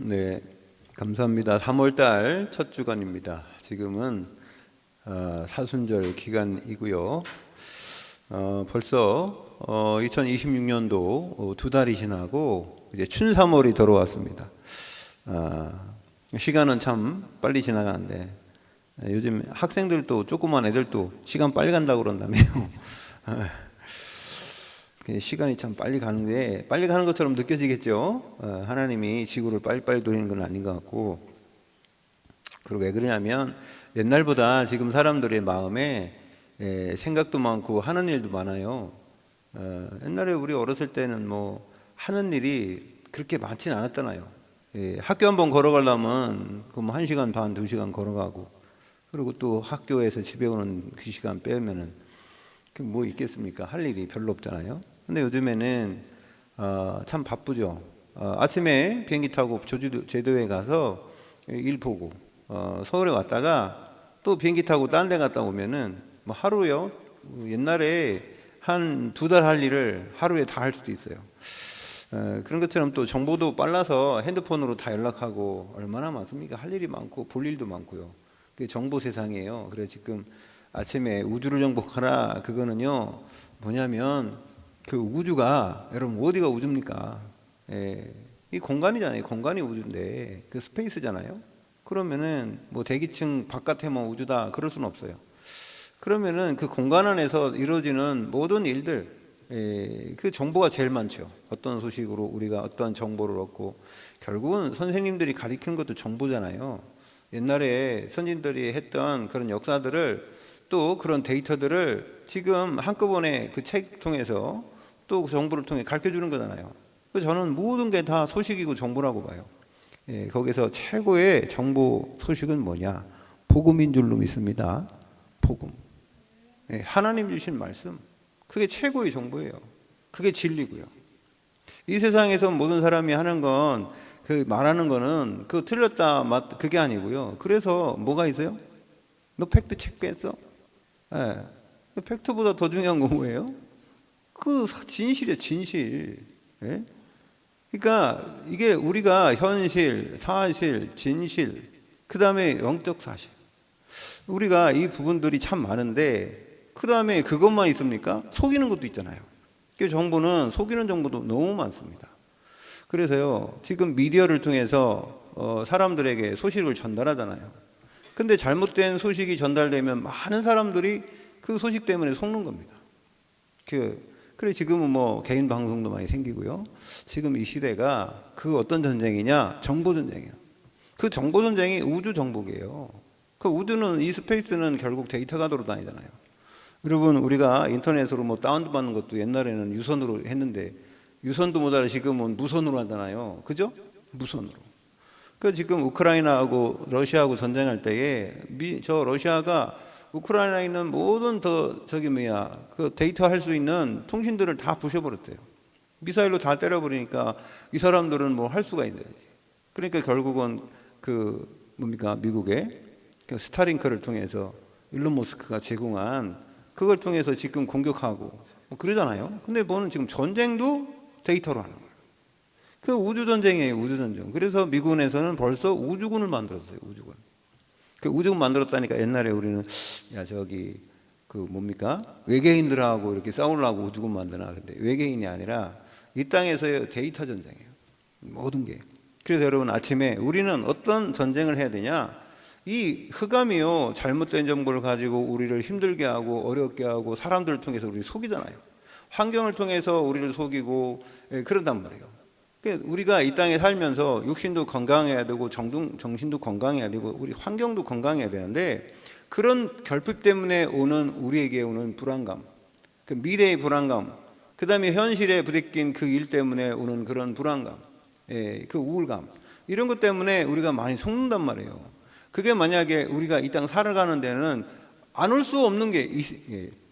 네, 감사합니다. 3월달 첫 주간입니다. 지금은 사순절 기간이고요. 벌써 2026년도 두 달이 지나고 이제 춘3월이 들어왔습니다. 시간은 참 빨리 지나가는데 요즘 학생들도 조그만 애들도 시간 빨리 간다고 그런다며요. 시간이 참 빨리 가는데 빨리 가는 것처럼 느껴지겠죠. 하나님이 지구를 빨리빨리 돌리는 건 아닌 것 같고, 그리고 왜 그러냐면 옛날보다 지금 사람들의 마음에 생각도 많고 하는 일도 많아요. 옛날에 우리 어렸을 때는 뭐 하는 일이 그렇게 많지는 않았잖아요. 학교 한번 걸어가려면 그럼 1시간 반, 2시간 걸어가고, 그리고 또 학교에서 집에 오는 그 시간 빼면은 뭐 있겠습니까? 할 일이 별로 없잖아요. 근데 요즘에는 참 바쁘죠. 아침에 비행기 타고 제주도에 가서 일 보고 서울에 왔다가 또 비행기 타고 딴 데 갔다 오면은 뭐 하루요. 옛날에 한 2달 할 일을 하루에 다 할 수도 있어요. 그런 것처럼 또 정보도 빨라서 핸드폰으로 다 연락하고 얼마나 많습니까? 할 일이 많고 볼 일도 많고요. 그게 정보 세상이에요. 그래서 지금 아침에 우주를 정복하라, 그거는요 뭐냐면 그 우주가, 여러분 어디가 우주입니까? 이 공간이잖아요. 공간이 우주인데 그 스페이스잖아요. 그러면은 뭐 대기층 바깥에만 우주다 그럴 수는 없어요. 그러면은 그 공간 안에서 이루어지는 모든 일들, 그 정보가 제일 많죠. 어떤 소식으로 우리가 어떤 정보를 얻고, 결국은 선생님들이 가르치는 것도 정보잖아요. 옛날에 선진들이 했던 그런 역사들을, 또 그런 데이터들을 지금 한꺼번에 그 책 통해서 또 그 정보를 통해 가르쳐 주는 거잖아요. 그래서 저는 모든 게 다 소식이고 정보라고 봐요. 거기서 최고의 정보 소식은 뭐냐? 복음인 줄로 믿습니다. 복음. 하나님 주신 말씀. 그게 최고의 정보예요. 그게 진리고요. 이 세상에서 모든 사람이 하는 건, 그 말하는 거는 그 틀렸다 맞 그게 아니고요. 그래서 뭐가 있어요? 너 팩트 체크했어? 팩트보다 더 중요한 건 뭐예요? 그 진실이에요, 진실. 그러니까 이게 우리가 현실, 사실, 진실, 그 다음에 영적 사실, 우리가 이 부분들이 참 많은데 그 다음에 그것만 있습니까? 속이는 것도 있잖아요. 그 정보는 속이는 정보도 너무 많습니다. 그래서요, 지금 미디어를 통해서 사람들에게 소식을 전달하잖아요. 근데 잘못된 소식이 전달되면 많은 사람들이 그 소식 때문에 속는 겁니다. 그래 지금은 뭐 개인 방송도 많이 생기고요. 지금 이 시대가 그 어떤 전쟁이냐? 정보 전쟁이에요. 그 정보 전쟁이 우주 정복이에요. 그 우주는, 이 스페이스는 결국 데이터가 돌아다니잖아요. 여러분, 우리가 인터넷으로 뭐 다운도 받는 것도 옛날에는 유선으로 했는데 유선도 모자라 지금은 무선으로 하잖아요. 그죠? 무선으로. 그 지금 우크라이나하고 러시아하고 전쟁할 때에 러시아가 우크라이나에 있는 모든 그 데이터 할 수 있는 통신들을 다 부셔버렸어요. 미사일로 다 때려버리니까 이 사람들은 뭐 할 수가 있는 거지. 그러니까 결국은 미국의 그 스타링크를 통해서 일론 머스크가 제공한 그걸 통해서 지금 공격하고 뭐 그러잖아요. 근데 뭐는 지금 전쟁도 데이터로 하는 거예요. 그 우주전쟁이에요, 우주전쟁. 그래서 미군에서는 벌써 우주군을 만들었어요, 우주군. 그 우주군 만들었다니까 옛날에 우리는, 외계인들하고 이렇게 싸우려고 우주군 만드나. 근데 외계인이 아니라 이 땅에서의 데이터 전쟁이에요. 모든 게. 그래서 여러분, 아침에 우리는 어떤 전쟁을 해야 되냐? 이 흑암이요, 잘못된 정보를 가지고 우리를 힘들게 하고 어렵게 하고 사람들을 통해서 우리를 속이잖아요. 환경을 통해서 우리를 속이고 그런단 말이에요. 우리가 이 땅에 살면서 육신도 건강해야 되고 정신도 건강해야 되고 우리 환경도 건강해야 되는데, 그런 결핍 때문에 오는, 우리에게 오는 불안감, 그 미래의 불안감, 그 다음에 현실에 부대낀 그 일 때문에 오는 그런 불안감, 그 우울감, 이런 것 때문에 우리가 많이 속는단 말이에요. 그게 만약에 우리가 이 땅 살아가는 데는 안 올 수 없는 게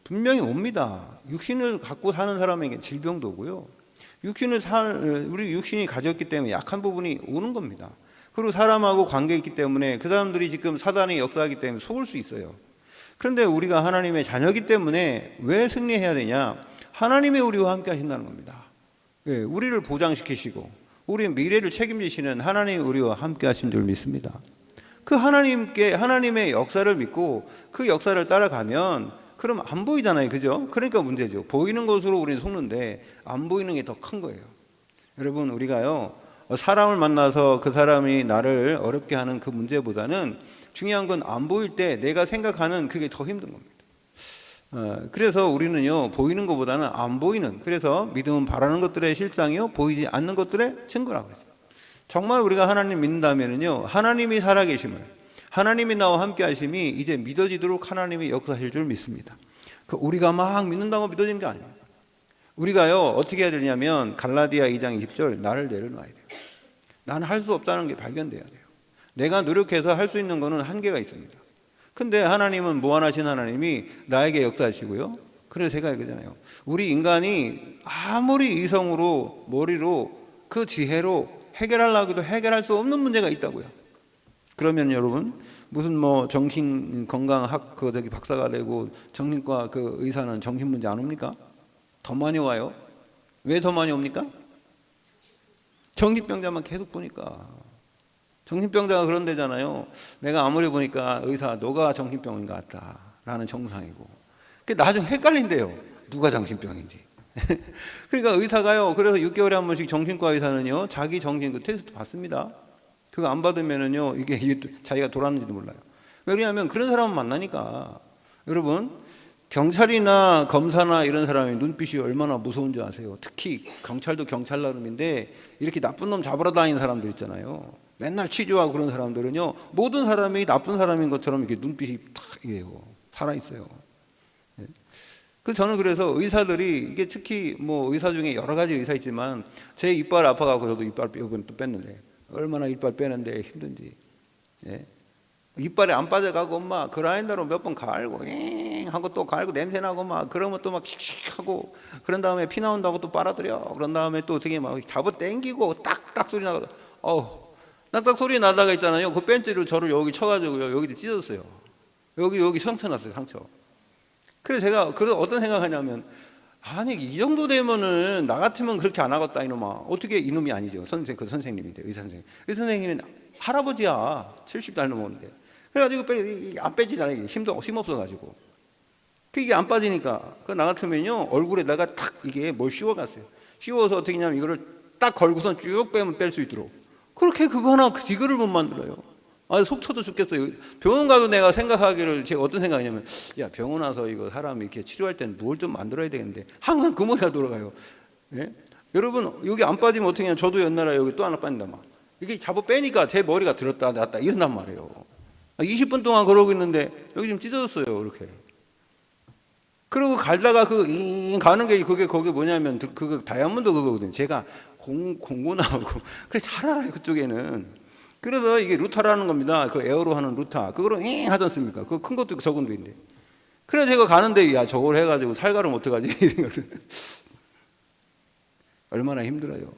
분명히 옵니다. 육신을 갖고 사는 사람에게 질병도 오고요. 우리 육신이 가졌기 때문에 약한 부분이 오는 겁니다. 그리고 사람하고 관계 있기 때문에 그 사람들이 지금 사단의 역사하기 때문에 속을 수 있어요. 그런데 우리가 하나님의 자녀이기 때문에 왜 승리해야 되냐? 하나님이 우리와 함께 하신다는 겁니다. 우리를 보장시키시고 우리 미래를 책임지시는 하나님 우리와 함께 하신 줄 믿습니다. 그 하나님의 역사를 믿고 그 역사를 따라가면 그럼 안 보이잖아요. 그죠? 그러니까 문제죠. 보이는 것으로 우리는 속는데 안 보이는 게 더 큰 거예요. 여러분, 우리가요, 사람을 만나서 그 사람이 나를 어렵게 하는 그 문제보다는 중요한 건 안 보일 때 내가 생각하는 그게 더 힘든 겁니다. 그래서 우리는요, 보이는 것보다는 안 보이는, 그래서 믿음은 바라는 것들의 실상이요, 보이지 않는 것들의 증거라고 했어요. 정말 우리가 하나님 믿는다면요, 하나님이 살아계심을, 하나님이 나와 함께 하심이 이제 믿어지도록 하나님이 역사하실 줄 믿습니다. 우리가 막 믿는다고 믿어지는 게 아닙니다. 우리가요, 어떻게 해야 되냐면 갈라디아 2장 20절, 나를 내려놔야 돼요. 나는 할 수 없다는 게 발견돼야 돼요. 내가 노력해서 할 수 있는 거는 한계가 있습니다. 근데 하나님은 무한하신 하나님이 나에게 역사하시고요. 그래서 제가 얘기하잖아요. 우리 인간이 아무리 이성으로, 머리로, 그 지혜로 해결하려고 해도 해결할 수 없는 문제가 있다고요. 그러면 여러분, 무슨 정신건강학 박사가 되고 정신과 그 의사는 정신 문제 안 옵니까? 더 많이 와요. 왜 더 많이 옵니까? 정신병자만 계속 보니까. 정신병자가 그런 데잖아요. 내가 아무리 보니까 의사, 너가 정신병인 것 같다 라는 정상이고, 나중에 헷갈린대요. 누가 정신병인지. 그러니까 의사가요, 그래서 6개월에 한 번씩 정신과 의사는요, 자기 정신 그 테스트 받습니다. 그거 안 받으면은요, 이게 자기가 돌았는지도 몰라요. 왜냐하면 그런 사람을 만나니까. 여러분, 경찰이나 검사나 이런 사람의 눈빛이 얼마나 무서운지 아세요? 특히 경찰도 경찰 나름인데 이렇게 나쁜 놈 잡으러 다니는 사람들 있잖아요. 맨날 취조하고 그런 사람들은요, 모든 사람이 나쁜 사람인 것처럼 이렇게 눈빛이 탁 이게요, 살아 있어요. 저는 그래서 의사들이, 이게 특히 의사 중에 여러 가지 의사 있지만 제 이빨 아파가고 저도 이빨 이번에 또 뺐는데 얼마나 이빨 빼는데 힘든지. 이빨이 안 빠져가고 엄마 그라인더로 몇 번 갈고 하고 또 갈고 냄새나고 막 그러면 또 막 씩씩하고, 그런 다음에 피 나온다고 또 빨아들여. 그런 다음에 또 어떻게 막 잡아 당기고 딱딱 소리 나고, 딱딱 소리 나다가 있잖아요. 그 벤치를 저를 여기 쳐가지고요, 여기 찢었어요. 여기 상처 났어요, 상처. 그래서 제가 어떤 생각하냐면, 아니 이 정도 되면은 나 같으면 그렇게 안 하겠다 이놈아. 어떻게 이놈이 아니죠. 그 선생님인데, 의사 선생님. 이 선생님은 할아버지야. 70살 넘었는데. 그래가지고 안 빼지잖아요. 힘없어가지고. 이게 안 빠지니까. 나 같으면요, 얼굴에다가 탁 이게 뭘 씌워갔어요. 씌워서 어떻게 하냐면 이거를 딱 걸고선 쭉 빼면 뺄 수 있도록. 그렇게 그거 하나 지그를 못 만들어요. 속 터져 죽겠어요. 병원 가도 내가 생각하기를, 제가 어떤 생각이냐면, 야, 병원 와서 이거 사람 이렇게 치료할 때는 뭘 좀 만들어야 되겠는데, 항상 그 머리가 돌아가요. 예? 여러분, 여기 안 빠지면 어떻게 하냐. 저도 옛날에 여기 또 하나 빠진단 말이에요. 이게 잡아 빼니까 제 머리가 들었다 놨다 이런단 말이에요. 20분 동안 그러고 있는데 여기 좀 찢어졌어요, 이렇게. 그리고 갈다가 가는 게 거기 뭐냐면 그거 다이아몬드 그거거든요. 제가 공고 나오고 그래 잘 알아요, 그쪽에는. 그래서 이게 루타라는 겁니다. 그 에어로 하는 루타. 그거로 하지 않습니까? 그 큰 것도 적은 것인데. 그래서 제가 가는데, 야, 저걸 해가지고 살가름 어떡하지? 이 생각을. 얼마나 힘들어요.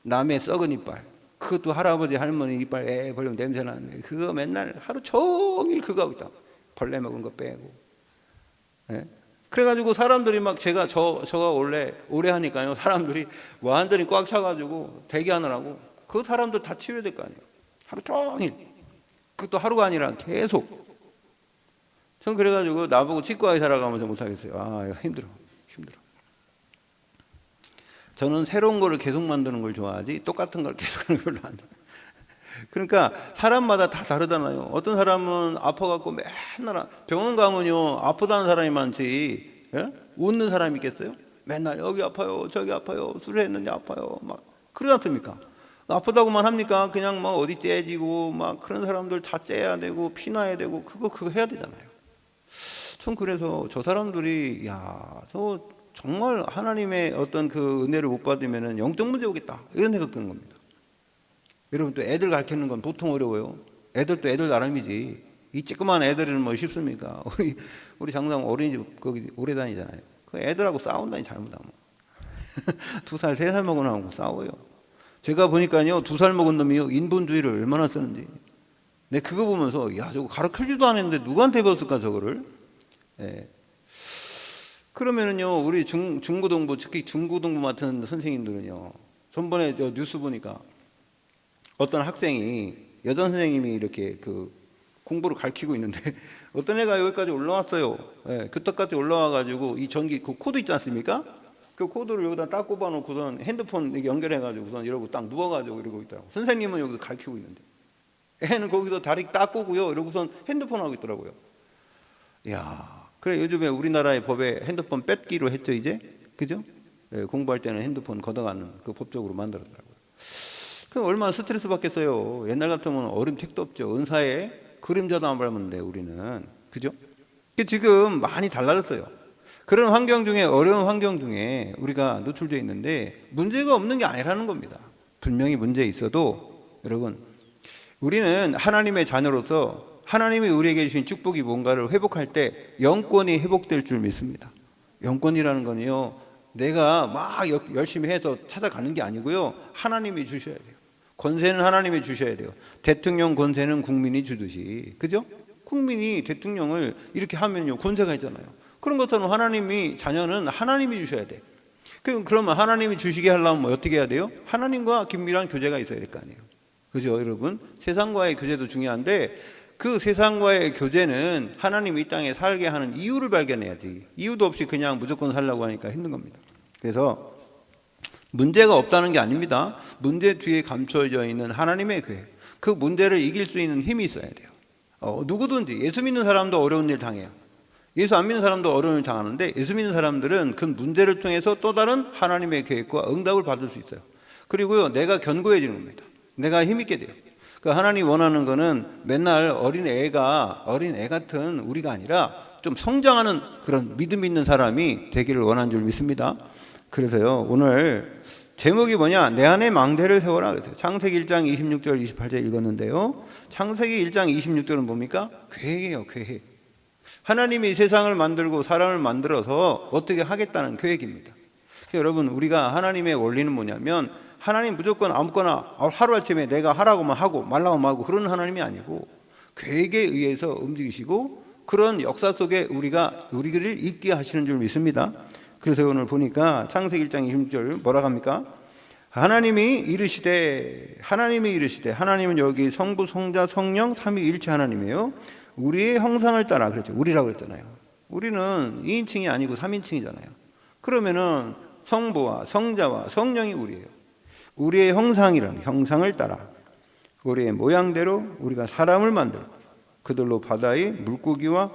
남의 썩은 이빨. 그것도 할아버지, 할머니 이빨 벌리면 냄새 나는데, 그거 맨날 하루 종일 그거 하고 있다. 벌레 먹은 거 빼고. 예? 그래가지고 사람들이 막 제가 원래 오래 하니까요. 사람들이 완전히 꽉 차가지고 대기하느라고 그 사람들 다 치료해야 될 거 아니에요. 하루 종일. 그것도 하루가 아니라 계속. 전 그래가지고 나보고 치과 의사라고 하면서 못하겠어요. 이거 힘들어. 저는 새로운 거를 계속 만드는 걸 좋아하지 똑같은 걸 계속 하는 걸 별로 안 좋아해요. 그러니까 사람마다 다 다르잖아요. 어떤 사람은 아파갖고 맨날 병원 가면요, 아프다는 사람이 많지, 예? 웃는 사람이 있겠어요? 맨날 여기 아파요, 저기 아파요, 술을 했는데 아파요, 막 그러지 않습니까? 아프다고만 합니까? 그냥 막 어디 째지고 막 그런 사람들 다 째야 되고 피나야 되고 그거 해야 되잖아요. 전 그래서 저 사람들이, 저 정말 하나님의 어떤 그 은혜를 못 받으면은 영적 문제 오겠다, 이런 생각 드는 겁니다. 여러분, 또 애들 가르치는 건 보통 어려워요. 애들도 애들 나름이지. 이 쬐끄만 애들은 뭐 쉽습니까? 우리 장사님 어린이집 거기 오래 다니잖아요. 그 애들하고 싸운다니, 잘못하면. 2살, 3살 먹은 애하고 싸워요. 제가 보니까요, 2살 먹은 놈이요, 인본주의를 얼마나 쓰는지. 내 그거 보면서, 야, 저거 가르쳐주지도 않았는데 누구한테 배웠을까, 저거를? 예. 그러면은요, 우리 중고등부, 특히 중고등부 맡은 선생님들은요, 전번에 저 뉴스 보니까 어떤 학생이 여전 선생님이 이렇게 그 공부를 가르치고 있는데 어떤 애가 여기까지 올라왔어요. 예, 교탁까지 올라와 가지고 이 전기 그 코드 있지 않습니까? 그 코드를 여기다 딱 꼽아 놓고선 핸드폰 이렇게 연결해 가지고선 이러고 딱 누워 가지고 이러고 있더라고. 선생님은 여기서 가르치고 있는데 애는 거기서 다리 딱 꼬고요. 이러고선 핸드폰 하고 있더라고요. 야, 그래 요즘에 우리나라의 법에 핸드폰 뺏기로 했죠 이제, 그죠? 예, 공부할 때는 핸드폰 걷어가는 그 법적으로 만들었더라고요. 그 얼마나 스트레스 받겠어요. 옛날 같으면 어른 택도 없죠. 은사에 그림자도 안 밟는데 우리는, 그죠? 지금 많이 달라졌어요. 그런 환경 중에, 어려운 환경 중에 우리가 노출되어 있는데 문제가 없는 게 아니라는 겁니다. 분명히 문제 있어도 여러분, 우리는 하나님의 자녀로서 하나님이 우리에게 주신 축복이 뭔가를 회복할 때 영권이 회복될 줄 믿습니다. 영권이라는 건요, 내가 막 열심히 해서 찾아가는 게 아니고요, 하나님이 주셔야 돼요. 권세는 하나님이 주셔야 돼요. 대통령 권세는 국민이 주듯이, 그죠? 국민이 대통령을 이렇게 하면요 권세가 있잖아요. 그런 것처럼 하나님이, 자녀는 하나님이 주셔야 돼. 그러면 하나님이 주시게 하려면 뭐 어떻게 해야 돼요? 하나님과 긴밀한 교제가 있어야 될 거 아니에요. 그죠 여러분? 세상과의 교제도 중요한데 그 세상과의 교제는 하나님이 이 땅에 살게 하는 이유를 발견해야지. 이유도 없이 그냥 무조건 살려고 하니까 힘든 겁니다. 그래서 문제가 없다는 게 아닙니다. 문제 뒤에 감춰져 있는 하나님의 계획, 그 문제를 이길 수 있는 힘이 있어야 돼요. 누구든지 예수 믿는 사람도 어려운 일 당해요. 예수 안 믿는 사람도 어려운 일 당하는데 예수 믿는 사람들은 그 문제를 통해서 또 다른 하나님의 계획과 응답을 받을 수 있어요. 그리고요 내가 견고해지는 겁니다. 내가 힘있게 돼요. 그 하나님 원하는 거는 맨날 어린 애 같은 우리가 아니라 좀 성장하는 그런 믿음 있는 사람이 되기를 원하는 줄 믿습니다. 그래서요 오늘 제목이 뭐냐? 내 안에 망대를 세워라. 창세기 1장 26절 28절 읽었는데요, 창세기 1장 26절은 뭡니까? 계획이에요. 계획. 하나님이 세상을 만들고 사람을 만들어서 어떻게 하겠다는 계획입니다. 여러분, 우리가 하나님의 원리는 뭐냐면 하나님 무조건 아무거나 하루아침에 내가 하라고만 하고 말라고 말고 그런 하나님이 아니고 계획에 의해서 움직이시고 그런 역사 속에 우리를 있게 하시는 줄 믿습니다. 그래서 오늘 보니까 창세기 1장 26절 뭐라고 합니까? 하나님이 이르시되, 하나님은 여기 성부 성자 성령 삼위일체 하나님이에요. 우리의 형상을 따라, 그랬죠. 우리라고 그랬잖아요. 우리는 2인칭이 아니고 3인칭이잖아요. 그러면은 성부와 성자와 성령이 우리예요. 우리의 형상이라는 형상을 따라 우리의 모양대로 우리가 사람을 만들고 그들로 바다의 물고기와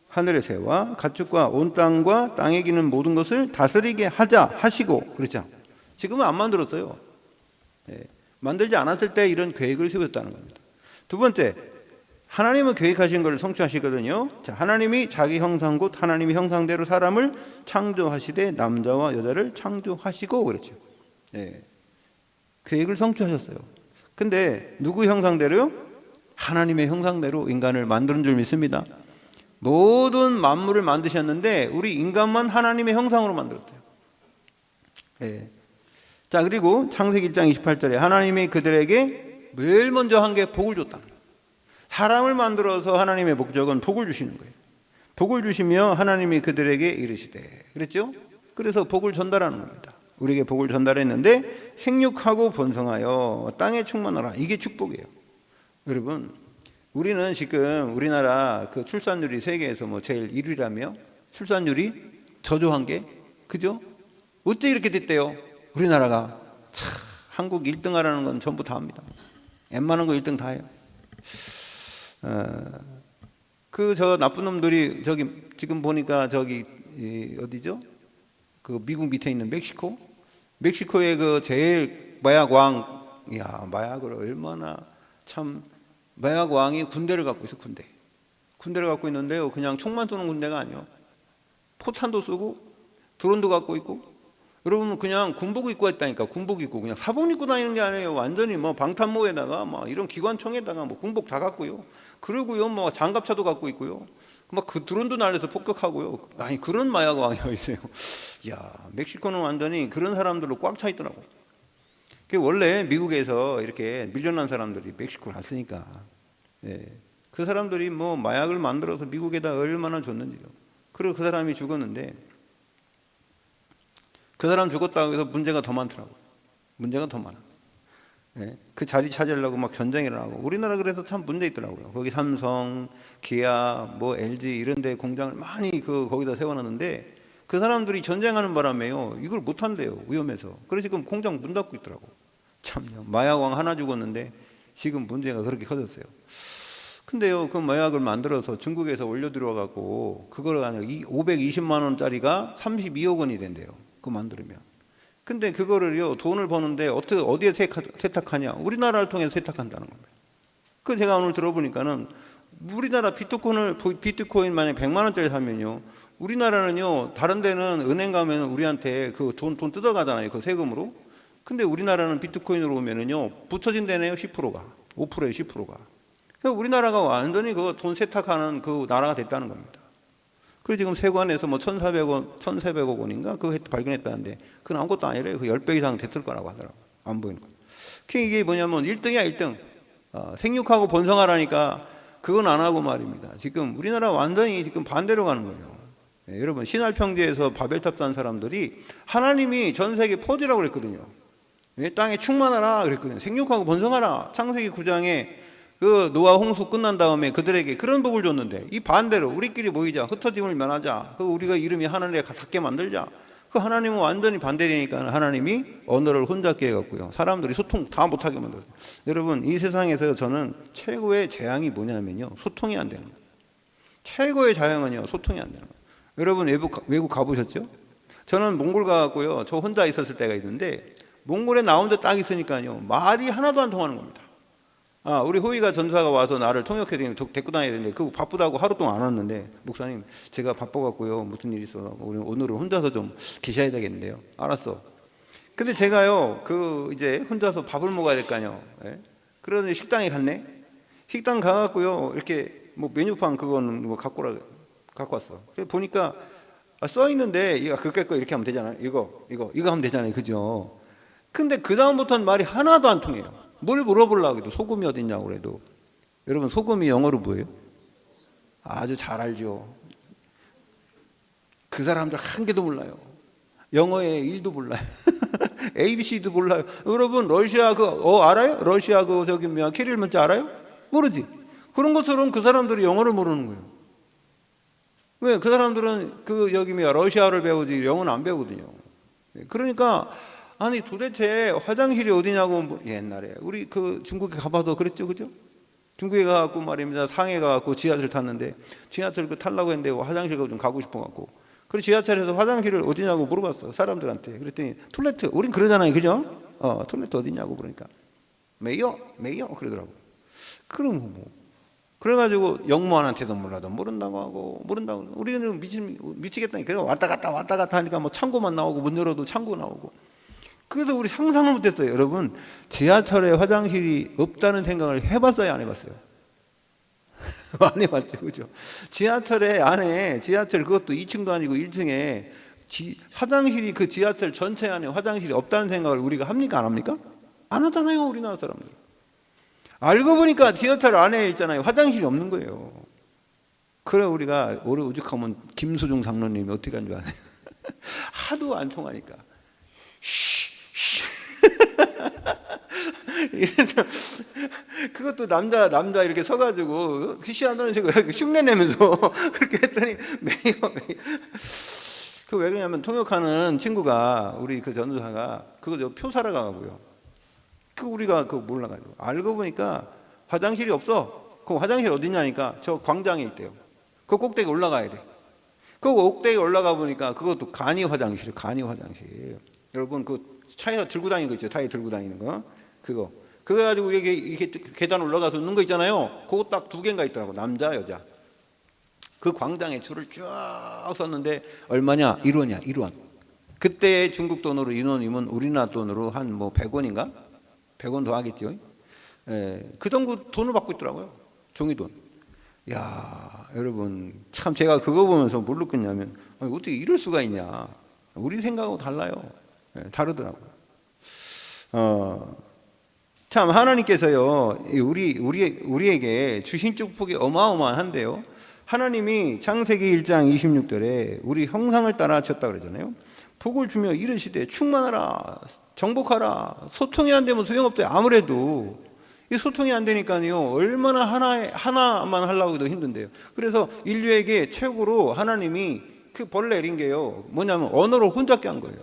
하늘의 새와 가축과 온 땅과 땅에 기는 모든 것을 다스리게 하자 하시고, 그렇죠. 지금은 안 만들었어요. 만들지 않았을 때 이런 계획을 세웠다는 겁니다. 두 번째, 하나님은 계획하신 것을 성취하시거든요. 자, 하나님이 자기 형상 곧 하나님의 형상대로 사람을 창조하시되 남자와 여자를 창조하시고, 그렇죠. 계획을 성취하셨어요. 근데 누구 형상대로요? 하나님의 형상대로 인간을 만드는 줄 믿습니다. 모든 만물을 만드셨는데 우리 인간만 하나님의 형상으로 만들었어요. 자, 그리고 창세기 1장 28절에 하나님이 그들에게 제일 먼저 한 게 복을 줬다. 사람을 만들어서 하나님의 목적은 복을 주시는 거예요. 복을 주시며 하나님이 그들에게 이르시되, 그랬죠? 그래서 복을 전달하는 겁니다. 우리에게 복을 전달했는데 생육하고 번성하여 땅에 충만하라. 이게 축복이에요. 여러분, 우리는 지금 우리나라 그 출산율이 세계에서 뭐 제일 1위라며, 출산율이 저조한 게, 그죠? 어째 이렇게 됐대요? 우리나라가. 참, 한국 1등 하라는 건 전부 다 합니다. 웬만한 거 1등 다 해요. 저 나쁜 놈들이 저기 지금 보니까 저기 어디죠? 그 미국 밑에 있는 멕시코의 그 제일 마약 왕, 야, 마약을 얼마나 참, 마약 왕이 군대를 갖고 있어. 군대를 갖고 있는데요, 그냥 총만 쏘는 군대가 아니요, 포탄도 쏘고 드론도 갖고 있고. 여러분, 그냥 군복 입고 했다니까. 군복 입고 그냥 사복 입고 다니는 게 아니에요. 완전히 뭐 방탄모에다가 뭐 이런 기관총에다가 뭐 군복 다 갖고요. 그리고요 뭐 장갑차도 갖고 있고요. 막 그 드론도 날려서 폭격하고요. 아니, 그런 마약 왕이 있어요. 야, 멕시코는 완전히 그런 사람들로 꽉 차 있더라고. 원래 미국에서 이렇게 밀려난 사람들이 멕시코를 갔으니까, 그 사람들이 뭐 마약을 만들어서 미국에다 얼마나 줬는지요. 그리고 그 사람이 죽었는데, 그 사람 죽었다고 해서 문제가 더 많더라고요. 문제가 더 많아. 예? 그 자리 찾으려고 막 전쟁이 일어나고 우리나라 그래서 참 문제 있더라고요. 거기 삼성, 기아, 뭐 LG 이런 데 공장을 많이 거기다 세워놨는데 그 사람들이 전쟁하는 바람에요. 이걸 못 한대요. 위험해서. 그래서 지금 공장 문 닫고 있더라고. 참요. 마약왕 하나 죽었는데 지금 문제가 그렇게 커졌어요. 근데요, 그 마약을 만들어서 중국에서 올려 들어가고 그걸 아니라 520만 원짜리가 32억 원이 된대요. 그거 만들면. 근데 그거를요, 돈을 버는데 어디에 세탁하냐? 우리나라를 통해서 세탁한다는 겁니다. 그 제가 오늘 들어보니까는 우리나라 비트코인 만약 100만 원짜리 사면요, 우리나라는요, 다른 데는 은행 가면 우리한테 그 돈 뜯어가잖아요. 그 세금으로. 근데 우리나라는 비트코인으로 오면은요, 붙여진다네요. 10%가. 5%에 10%가. 그러니까 우리나라가 완전히 그 돈 세탁하는 그 나라가 됐다는 겁니다. 그리고 지금 세관에서 뭐 1,400억 원인가 그거 발견했다는데 그건 아무것도 아니래요. 그 10배 이상 됐을 거라고 하더라고. 안 보이는 거. 이게 뭐냐면 1등이야 1등. 생육하고 번성하라니까 그건 안 하고 말입니다. 지금 우리나라 완전히 지금 반대로 가는 거예요. 네, 여러분 신할평지에서 바벨탑 산 사람들이 하나님이 전 세계 퍼지라고 그랬거든요. 땅에 충만하라 그랬거든요. 생육하고 번성하라. 창세기 9장에 그 노아 홍수 끝난 다음에 그들에게 그런 복을 줬는데 이 반대로 우리끼리 모이자, 흩어짐을 면하자, 그 우리가 이름이 하나님에 닿게 만들자. 그 하나님은 완전히 반대되니까 하나님이 언어를 혼잡게 해갖고요, 사람들이 소통 다 못하게 만들어요. 여러분 이 세상에서 저는 최고의 재앙이 뭐냐면요, 소통이 안 되는 거예요. 최고의 재앙은요, 소통이 안 되는 거예요. 여러분 외국 가보셨죠? 저는 몽골 가갖고요, 저 혼자 있었을 때가 있는데 몽골에 나 혼자 딱 있으니까요, 말이 하나도 안 통하는 겁니다. 우리 호위가 전사가 와서 나를 통역해 데리고 다녀야 되는데 그거 바쁘다고 하루 동안 안 왔는데, 목사님 제가 바빠갖고요 무슨 일이 있어서 우리 오늘은 혼자서 좀 계셔야 되겠는데요. 알았어. 근데 제가요 이제 혼자서 밥을 먹어야 될 거 아니에요. 예? 그러더니 식당에 갔네. 식당 가갖고요 이렇게 뭐 메뉴판 그거는 뭐 갖고 왔어. 그래 보니까 써 있는데 이거 그게 거 이렇게 하면 되잖아요. 이거 하면 되잖아요. 그죠? 근데 그 다음부터는 말이 하나도 안 통해요. 뭘 물어보려고 해도 소금이 어딨냐고 그래도. 여러분 소금이 영어로 뭐예요? 아주 잘 알죠. 그 사람들 한 개도 몰라요. 영어에 1도 몰라요. ABC도 몰라요. 여러분 러시아 알아요? 러시아 키릴 문자 알아요? 모르지. 그런 것처럼 그 사람들이 영어를 모르는 거예요. 왜? 그 사람들은 러시아를 배우지 영어는 안 배우거든요. 그러니까 아니 도대체 화장실이 어디냐고. 옛날에 우리 중국에 가봐도 그랬죠, 그죠? 중국에 가갖고 말입니다. 상해 가갖고 지하철 탔는데 지하철 타려고 했는데 화장실 좀 가고 싶어갖고, 그래서 지하철에서 화장실을 어디냐고 물어봤어 사람들한테. 그랬더니 톨레트. 우린 그러잖아요, 그죠? 톨레트 어디냐고 그러니까 메이어 그러더라고. 그럼 뭐 그래가지고 영무원한테도 모른다고 하고 우리는 미치겠다니. 그래서 왔다 갔다 하니까 뭐 창고만 나오고 문 열어도 창고 나오고. 그래서 우리 상상을 못했어요. 여러분 지하철에 화장실이 없다는 생각을 해봤어요, 안 해봤어요? 안 해봤죠, 그죠? 지하철에 안에 그것도 2층도 아니고 1층에 화장실이 그 지하철 전체 안에 화장실이 없다는 생각을 우리가 합니까, 안 합니까? 안 하잖아요, 우리나라 사람들. 알고 보니까 지하철 안에 있잖아요, 화장실이 없는 거예요. 그래 우리가 오래 오죽하면 김수중 장로님이 어떻게 한 줄 아세요? 하도 안 통하니까 이래서 그것도 남자 이렇게 서가지고 시시한다는 식으로 흉내 내면서 그렇게 했더니 매여. 그 왜 그러냐면 통역하는 친구가 우리 그 전도사가 그거 표 사러 가고요. 우리가 몰라가지고 알고 보니까 화장실이 없어. 그 화장실 어디냐니까 저 광장에 있대요. 그 꼭대기 올라가야 돼. 그 꼭대기 올라가 보니까 그것도 간이 화장실. 여러분 차에서 들고 다니는 거 있죠? 타에 들고 다니는 거. 그거 가지고 이렇게 계단 올라가서 넣는 거 있잖아요. 그거 딱 2개인가 있더라고. 남자, 여자. 그 광장에 줄을 쭉 섰는데 얼마냐? 1원이야, 1원. 그때 중국 돈으로 1원이면 우리나라 돈으로 한 100원인가? 100원 더 하겠죠. 예, 그 정도 돈을 받고 있더라고요. 종이돈. 야, 여러분 참 제가 그거 보면서 뭘 느꼈냐면 어떻게 이럴 수가 있냐. 우리 생각하고 달라요. 예, 다르더라고요. 참 하나님께서요 우리에게 주신 축복이 어마어마한데요. 하나님이 창세기 1장 26절에 우리 형상을 따라 쳤다 그러잖아요. 복을 주며 이르시되 충만하라, 정복하라. 소통이 안 되면 소용없대. 아무래도 이 소통이 안 되니까요, 얼마나 하나만 하려고 해도 힘든데요. 그래서 인류에게 최고로 하나님이 그 벌 내린 게요, 뭐냐면 언어로 혼잡게 한 거예요.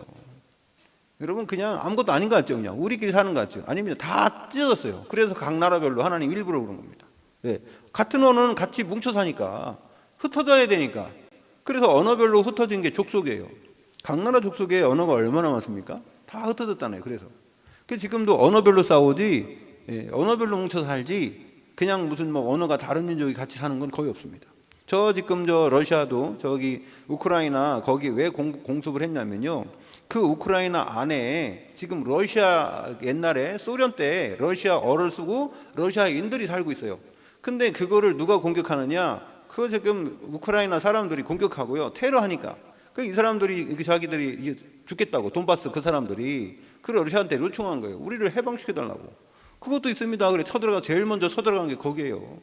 여러분, 그냥 아무것도 아닌 것 같죠? 그냥 우리끼리 사는 것 같죠? 아닙니다. 다 찢어졌어요. 그래서 각 나라별로 하나님 일부러 그런 겁니다. 왜? 같은 언어는 같이 뭉쳐 사니까 흩어져야 되니까. 그래서 언어별로 흩어진 게 족속이에요. 각 나라 족속에 언어가 얼마나 많습니까? 다 흩어졌잖아요. 그래서 지금도 언어별로 싸우지, 언어별로 뭉쳐 살지, 그냥 무슨 뭐 언어가 다른 민족이 같이 사는 건 거의 없습니다. 지금 러시아도 저기 우크라이나 거기 왜 공습을 했냐면요, 그 우크라이나 안에 지금 러시아, 옛날에 소련 때 러시아어를 쓰고 러시아인들이 살고 있어요. 근데 그거를 누가 공격하느냐? 그거 지금 우크라이나 사람들이 공격하고요, 테러하니까 이 사람들이, 자기들이 죽겠다고, 돈바스 그 사람들이 그 러시아한테 요청한 거예요. 우리를 해방시켜달라고. 그것도 있습니다. 그래, 제일 먼저 쳐들어간 게 거기에요.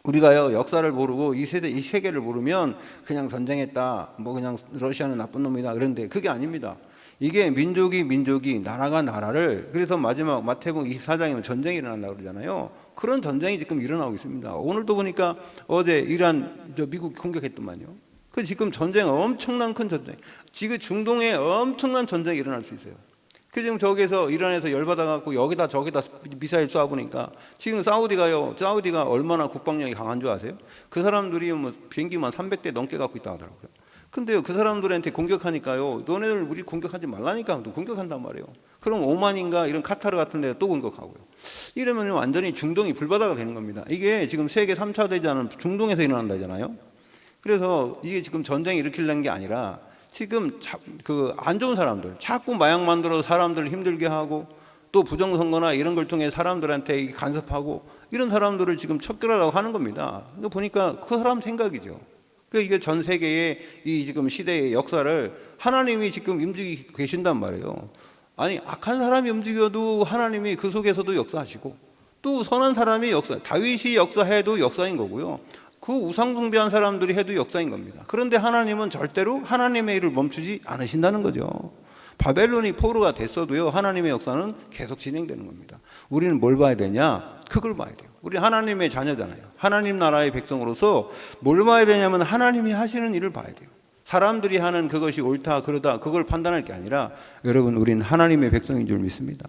우리가요, 역사를 모르고 이 세계를 모르면 그냥 전쟁했다, 뭐 그냥 러시아는 나쁜 놈이다, 그런데 그게 아닙니다. 이게 민족이 나라가 나라를, 그래서 마지막 마태복음 24장이면 전쟁이 일어난다고 그러잖아요. 그런 전쟁이 지금 일어나고 있습니다. 오늘도 보니까 어제 이란 미국 공격했더만요. 그 지금 전쟁, 엄청난 큰 전쟁, 지금 중동에 엄청난 전쟁이 일어날 수 있어요. 그 지금 저기에서 이란에서 열받아갖고 여기다 저기다 미사일 쏴보니까 지금 사우디가 얼마나 국방력이 강한 줄 아세요? 그 사람들이 뭐 비행기만 300대 넘게 갖고 있다 하더라고요. 근데요, 그 사람들한테 공격하니까요, 너네들 우리 공격하지 말라니까 또 공격한단 말이에요. 그럼 오만인가 이런 카타르 같은 데 또 공격하고요. 이러면 완전히 중동이 불바다가 되는 겁니다. 이게 지금 세계 3차 대전은 중동에서 일어난다잖아요. 그래서 이게 지금 전쟁이 일으키려는 게 아니라 지금 그 안 좋은 사람들, 자꾸 마약 만들어서 사람들을 힘들게 하고, 또 부정선거나 이런 걸 통해 사람들한테 간섭하고, 이런 사람들을 지금 척결하려고 하는 겁니다. 그러니까 보니까 그 사람 생각이죠. 그러니까 이게 전 세계의 이 지금 시대의 역사를 하나님이 지금 움직이고 계신단 말이에요. 아니, 악한 사람이 움직여도 하나님이 그 속에서도 역사하시고, 또 선한 사람이 다윗이 역사해도 역사인 거고요, 그 우상숭배한 사람들이 해도 역사인 겁니다. 그런데 하나님은 절대로 하나님의 일을 멈추지 않으신다는 거죠. 바벨론이 포로가 됐어도요, 하나님의 역사는 계속 진행되는 겁니다. 우리는 뭘 봐야 되냐? 그걸 봐야 돼요. 우리 하나님의 자녀잖아요. 하나님 나라의 백성으로서 뭘 봐야 되냐면 하나님이 하시는 일을 봐야 돼요. 사람들이 하는 그것이 옳다 그러다 그걸 판단할 게 아니라, 여러분, 우리는 하나님의 백성인 줄 믿습니다.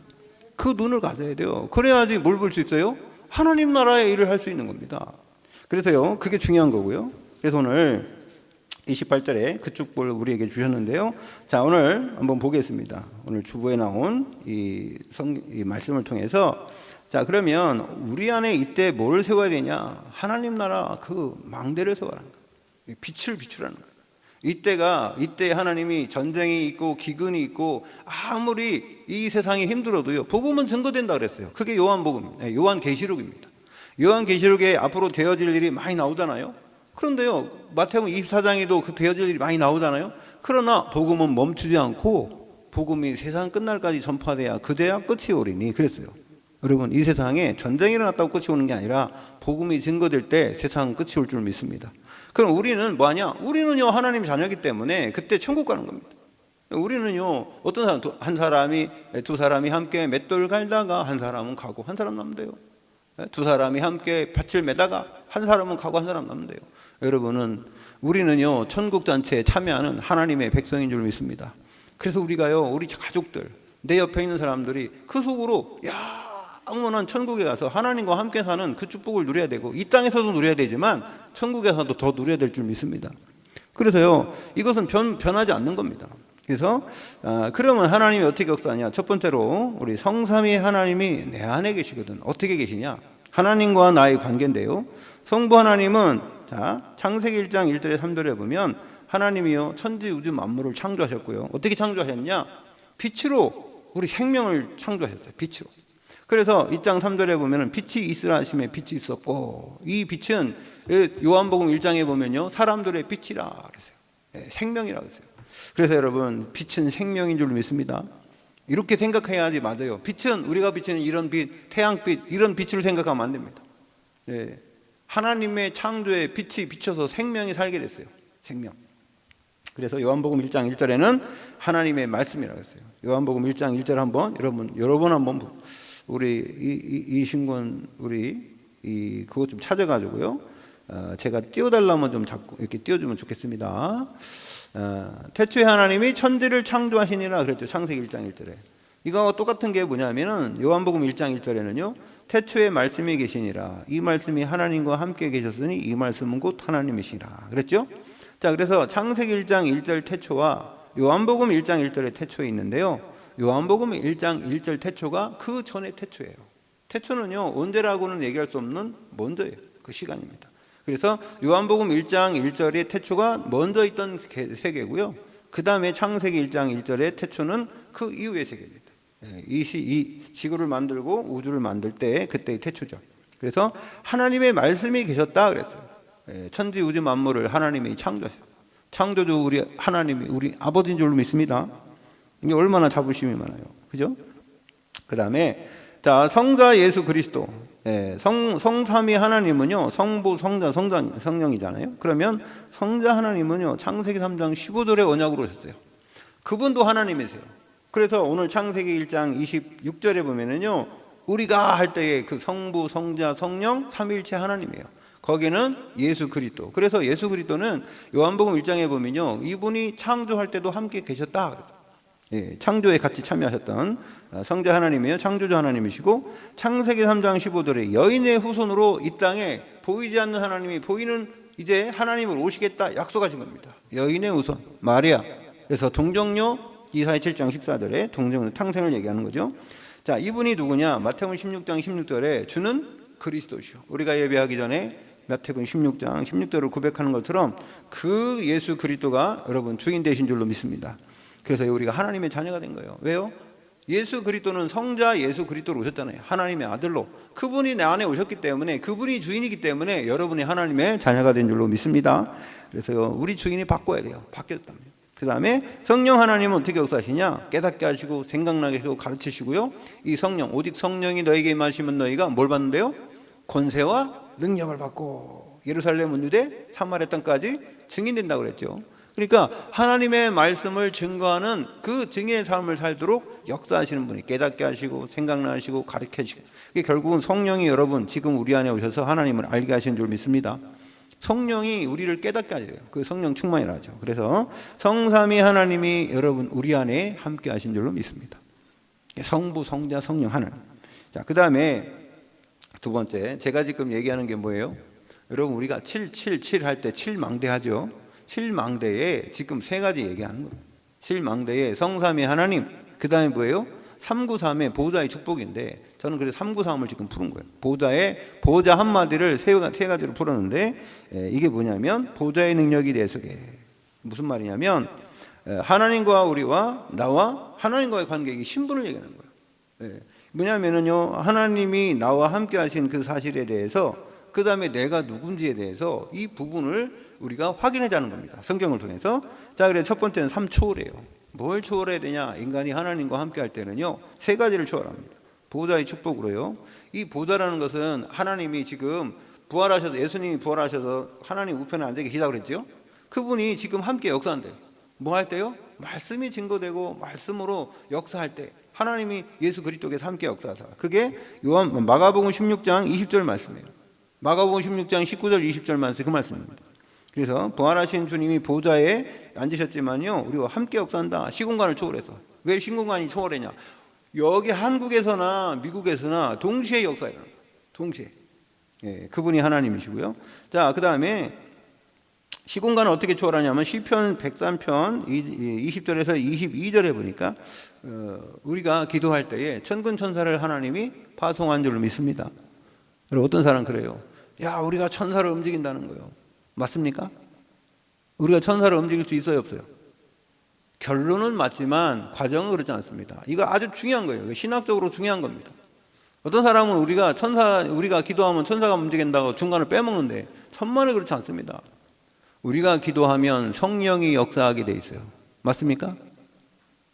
그 눈을 가져야 돼요. 그래야지 뭘 볼 수 있어요? 하나님 나라의 일을 할 수 있는 겁니다. 그래서요, 그게 중요한 거고요. 그래서 오늘 28절에 그 축복을 우리에게 주셨는데요. 자, 오늘 한번 보겠습니다. 오늘 주보에 나온 이 말씀을 통해서, 자, 그러면 우리 안에 이때 뭘 세워야 되냐? 하나님 나라 그 망대를 세워라는 거예요. 빛을 비추라는 거예요. 이때 하나님이 전쟁이 있고 기근이 있고 아무리 이 세상이 힘들어도요, 복음은 증거된다 그랬어요. 그게 요한계시록입니다. 요한계시록에 앞으로 되어질 일이 많이 나오잖아요. 그런데요, 마태복음 24장에도 그 되어질 일이 많이 나오잖아요. 그러나 복음은 멈추지 않고 복음이 세상 끝날까지 전파돼야 그제야 끝이 오리니 그랬어요. 여러분, 이 세상에 전쟁이 일어났다고 끝이 오는 게 아니라 복음이 증거될 때 세상 끝이 올 줄 믿습니다. 그럼 우리는 뭐하냐? 우리는요, 하나님 자녀이기 때문에 그때 천국 가는 겁니다. 우리는요, 어떤 사람, 두 사람이 함께 맷돌 갈다가 한 사람은 가고 한 사람 남는데요. 두 사람이 함께 밭을 매다가 한 사람은 가고 한 사람 남는데요. 여러분은, 우리는요, 천국 잔치에 참여하는 하나님의 백성인 줄 믿습니다. 그래서 우리가요, 우리 가족들, 내 옆에 있는 사람들이 그 속으로 영원한 천국에 가서 하나님과 함께 사는 그 축복을 누려야 되고, 이 땅에서도 누려야 되지만 천국에서도 더 누려야 될 줄 믿습니다. 그래서요, 이것은 변하지 않는 겁니다. 그래서 그러면 하나님이 어떻게 역사하냐? 첫 번째로 우리 성삼위 하나님이 내 안에 계시거든. 어떻게 계시냐? 하나님과 나의 관계인데요, 성부 하나님은, 자, 창세기 1장 1절에 3절에 보면 하나님이요, 천지 우주 만물을 창조하셨고요, 어떻게 창조하셨냐? 빛으로 우리 생명을 창조하셨어요. 빛으로. 그래서 2장 3절에 보면 빛이 있으라 하심에 빛이 있었고, 이 빛은 요한복음 1장에 보면요, 사람들의 빛이라 그랬어요. 생명이라 그랬어요. 그래서 여러분, 빛은 생명인 줄 믿습니다. 이렇게 생각해야지 맞아요. 빛은, 우리가 비치는 이런 빛, 태양빛, 이런 빛을 생각하면 안 됩니다. 하나님의 창조에 빛이 비쳐서 생명이 살게 됐어요. 생명. 그래서 요한복음 1장 1절에는 하나님의 말씀이라고 했어요. 요한복음 1장 1절 한번 여러분 한번 우리 이신권 그것 좀 찾아가지고요. 제가 띄워달라면 좀 자꾸 이렇게 띄워주면 좋겠습니다. 태초에 하나님이 천지를 창조하시니라 그랬죠. 창세기 1장 1절에. 이거 똑같은 게 뭐냐면은 요한복음 1장 1절에는요. 태초에 말씀이 계시니라. 이 말씀이 하나님과 함께 계셨으니 이 말씀은 곧 하나님이시라. 그랬죠? 자, 그래서 창세기 1장 1절 태초와 요한복음 1장 1절의 태초에 있는데요. 요한복음 1장 1절 태초가 그 전의 태초예요. 태초는요. 언제라고는 얘기할 수 없는 먼저예요. 그 시간입니다. 그래서 요한복음 1장 1절의 태초가 먼저 있던 세계고요. 그 다음에 창세기 1장 1절의 태초는 그 이후의 세계입니다. 이 지구를 만들고 우주를 만들 때 그때의 태초죠. 그래서 하나님의 말씀이 계셨다 그랬어요. 천지 우주 만물을 하나님이 창조하셨어요. 창조주 우리 하나님이 우리 아버지인 줄로 믿습니다. 이게 얼마나 자부심이 많아요. 그죠? 그 다음에 자, 성자 예수 그리스도. 성삼위 하나님은요, 성부, 성자, 성령이잖아요. 그러면 성자 하나님은요, 창세기 3장 15절에 언약으로 오셨어요. 그분도 하나님이세요. 그래서 오늘 창세기 1장 26절에 보면은요, 우리가 할 때에 그 성부, 성자, 성령, 삼위일체 하나님이에요. 거기는 예수 그리스도. 그래서 예수 그리스도는 요한복음 1장에 보면요, 이분이 창조할 때도 함께 계셨다. 창조에 같이 참여하셨던 성자 하나님이에요. 창조주 하나님이시고 창세기 3장 15절에 여인의 후손으로 이 땅에 보이지 않는 하나님이 보이는 이제 하나님을 오시겠다 약속하신 겁니다. 여인의 후손 마리아. 그래서 동정녀 이사야 7장 14절에 동정녀 탕생을 얘기하는 거죠. 자, 이분이 누구냐? 마태복음 16장 16절에 주는 그리스도시오. 우리가 예배하기 전에 마태복음 16장 16절을 고백하는 것처럼 그 예수 그리스도가 여러분 주인 되신 줄로 믿습니다. 그래서 우리가 하나님의 자녀가 된 거예요. 왜요? 예수 그리스도는 성자 예수 그리스도로 오셨잖아요. 하나님의 아들로. 그분이 내 안에 오셨기 때문에 그분이 주인이기 때문에 여러분이 하나님의 자녀가 된 줄로 믿습니다. 그래서 우리 주인이 바꿔야 돼요. 바뀌었다면. 그 다음에 성령 하나님은 어떻게 역사하시냐? 깨닫게 하시고 생각나게 하시고 가르치시고요. 이 성령 오직 성령이 너에게 임하시면 너희가 뭘 받는데요? 권세와 능력을 받고 예루살렘 유대 사마리아 땅까지 증인된다고 그랬죠. 그러니까 하나님의 말씀을 증거하는 그 증인의 삶을 살도록 역사하시는 분이 깨닫게 하시고 생각나시고 가르쳐 주시고, 이게 결국은 성령이 여러분 지금 우리 안에 오셔서 하나님을 알게 하시는 줄 믿습니다. 성령이 우리를 깨닫게 하세요. 그 성령 충만이라 하죠. 그래서 성삼위 하나님이 여러분 우리 안에 함께 하신 줄로 믿습니다. 성부, 성자, 성령 하나님. 자, 그 다음에 두 번째, 제가 지금 얘기하는 게 뭐예요? 여러분 우리가 7 할 때 7망대 하죠. 7망대에 지금 세 가지 얘기하는 거예요. 7망대에 성삼위 하나님, 그 다음에 뭐예요? 393의 보호자의 축복인데, 저는 그래서 393을 지금 푸는 거예요. 보호자 한마디를 세 가지로 풀었는데, 이게 뭐냐면 보호자의 능력이 내 속에. 무슨 말이냐면 하나님과 우리와 나와 하나님과의 관계, 이 신분을 얘기하는 거예요. 뭐냐면은요, 하나님이 나와 함께 하신 그 사실에 대해서, 그 다음에 내가 누군지에 대해서 이 부분을 우리가 확인하자는 겁니다. 성경을 통해서. 자, 그래서 첫 번째는 3초월이에요. 뭘 초월해야 되냐? 인간이 하나님과 함께 할 때는요, 세 가지를 초월합니다. 보호자의 축복으로요. 이 보호자라는 것은 하나님이 지금 부활하셔서, 예수님이 부활하셔서 하나님 우편에 앉아 계시다고 그랬죠. 그분이 지금 함께 역사한대요. 뭐 할 때요? 말씀이 증거되고 말씀으로 역사할 때 하나님이 예수 그리스도께서 함께 역사하사. 그게 마가복음 16장 20절 말씀이에요. 마가복음 16장 19절 20절 말씀, 그 말씀입니다. 그래서 부활하신 주님이 보좌에 앉으셨지만요, 우리와 함께 역사한다. 시공간을 초월해서. 왜 시공간이 초월했냐? 여기 한국에서나 미국에서나 동시에 역사해요. 동시에. 그분이 하나님이시고요. 자, 그 다음에 시공간을 어떻게 초월하냐면 시편 103편 20절에서 22절에 보니까 우리가 기도할 때에 천군 천사를 하나님이 파송한 줄로 믿습니다. 그리고 어떤 사람은 그래요. 야, 우리가 천사를 움직인다는 거예요. 맞습니까? 우리가 천사를 움직일 수 있어요, 없어요? 결론은 맞지만 과정은 그렇지 않습니다. 이거 아주 중요한 거예요. 신학적으로 중요한 겁니다. 어떤 사람은 우리가 기도하면 천사가 움직인다고 중간을 빼먹는데 천만에 그렇지 않습니다. 우리가 기도하면 성령이 역사하게 돼 있어요. 맞습니까?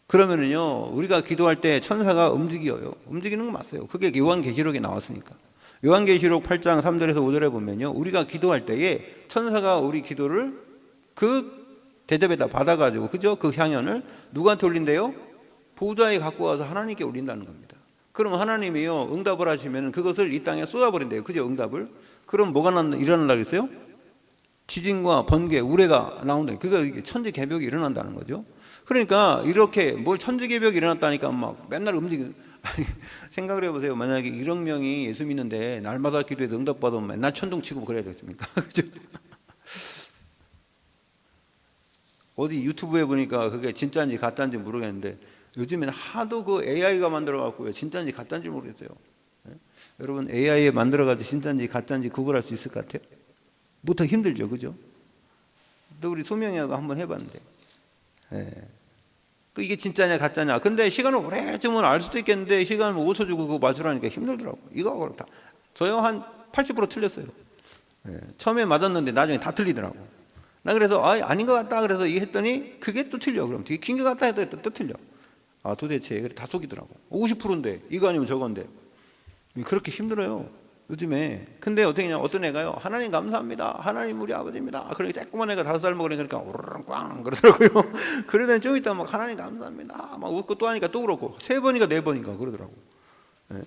그러면은요, 우리가 기도할 때 천사가 움직여요. 움직이는 건 맞아요. 그게 요한계시록에 나왔으니까. 요한계시록 8장 3절에서 5절에 보면요, 우리가 기도할 때에 천사가 우리 기도를 그 대접에다 받아가지고, 그죠? 그 향연을 누구한테 올린대요? 보좌에 갖고 와서 하나님께 올린다는 겁니다. 그럼 하나님이요, 응답을 하시면 그것을 이 땅에 쏟아버린대요. 그죠? 응답을. 그럼 뭐가 일어난다고 했어요? 지진과 번개, 우레가 나온다. 그거 천지개벽이 일어난다는 거죠. 그러니까 이렇게 뭘 천지개벽이 일어났다니까 막 맨날 생각을 해보세요. 만약에 1억 명이 예수 믿는데 날마다 기도해도 응답받으면 맨날 천둥치고 그래야 되겠습니까? 그죠? 어디 유튜브에 보니까 그게 진짜인지 가짜인지 모르겠는데 요즘에는 하도 그 AI가 만들어갖고요, 진짜인지 가짜인지 모르겠어요. 네? 여러분 AI에 만들어가지고 진짜인지 가짜인지 구분할 수 있을 것 같아요? 못하기 힘들죠, 그죠? 또 우리 소명이하고 한번 해봤는데, 네. 이게 진짜냐 가짜냐. 근데 시간을 오래 주면 알 수도 있겠는데 시간을 5초 주고 그거 맞추라니까 힘들더라고. 이거 그렇다. 저요 한 80% 틀렸어요. 네. 처음에 맞았는데 나중에 다 틀리더라고. 나 그래서 아닌 것 같다 그래서 이게 했더니 그게 또 틀려. 그럼 되게 긴 것 같다 해도 또 틀려. 도대체 그래 다 속이더라고. 50%인데 이거 아니면 저건데. 그렇게 힘들어요 요즘에. 근데 어떻게냐, 어떤 애가요, 하나님 감사합니다, 하나님 우리 아버지입니다. 그러니까 조그만 애가 5살 먹으니까 오르렁 꽝 그러더라고요. 그러더니 좀 있다 막 하나님 감사합니다 막 웃고 또 하니까 또 그렇고 3번인가 4번인가 그러더라고. 네.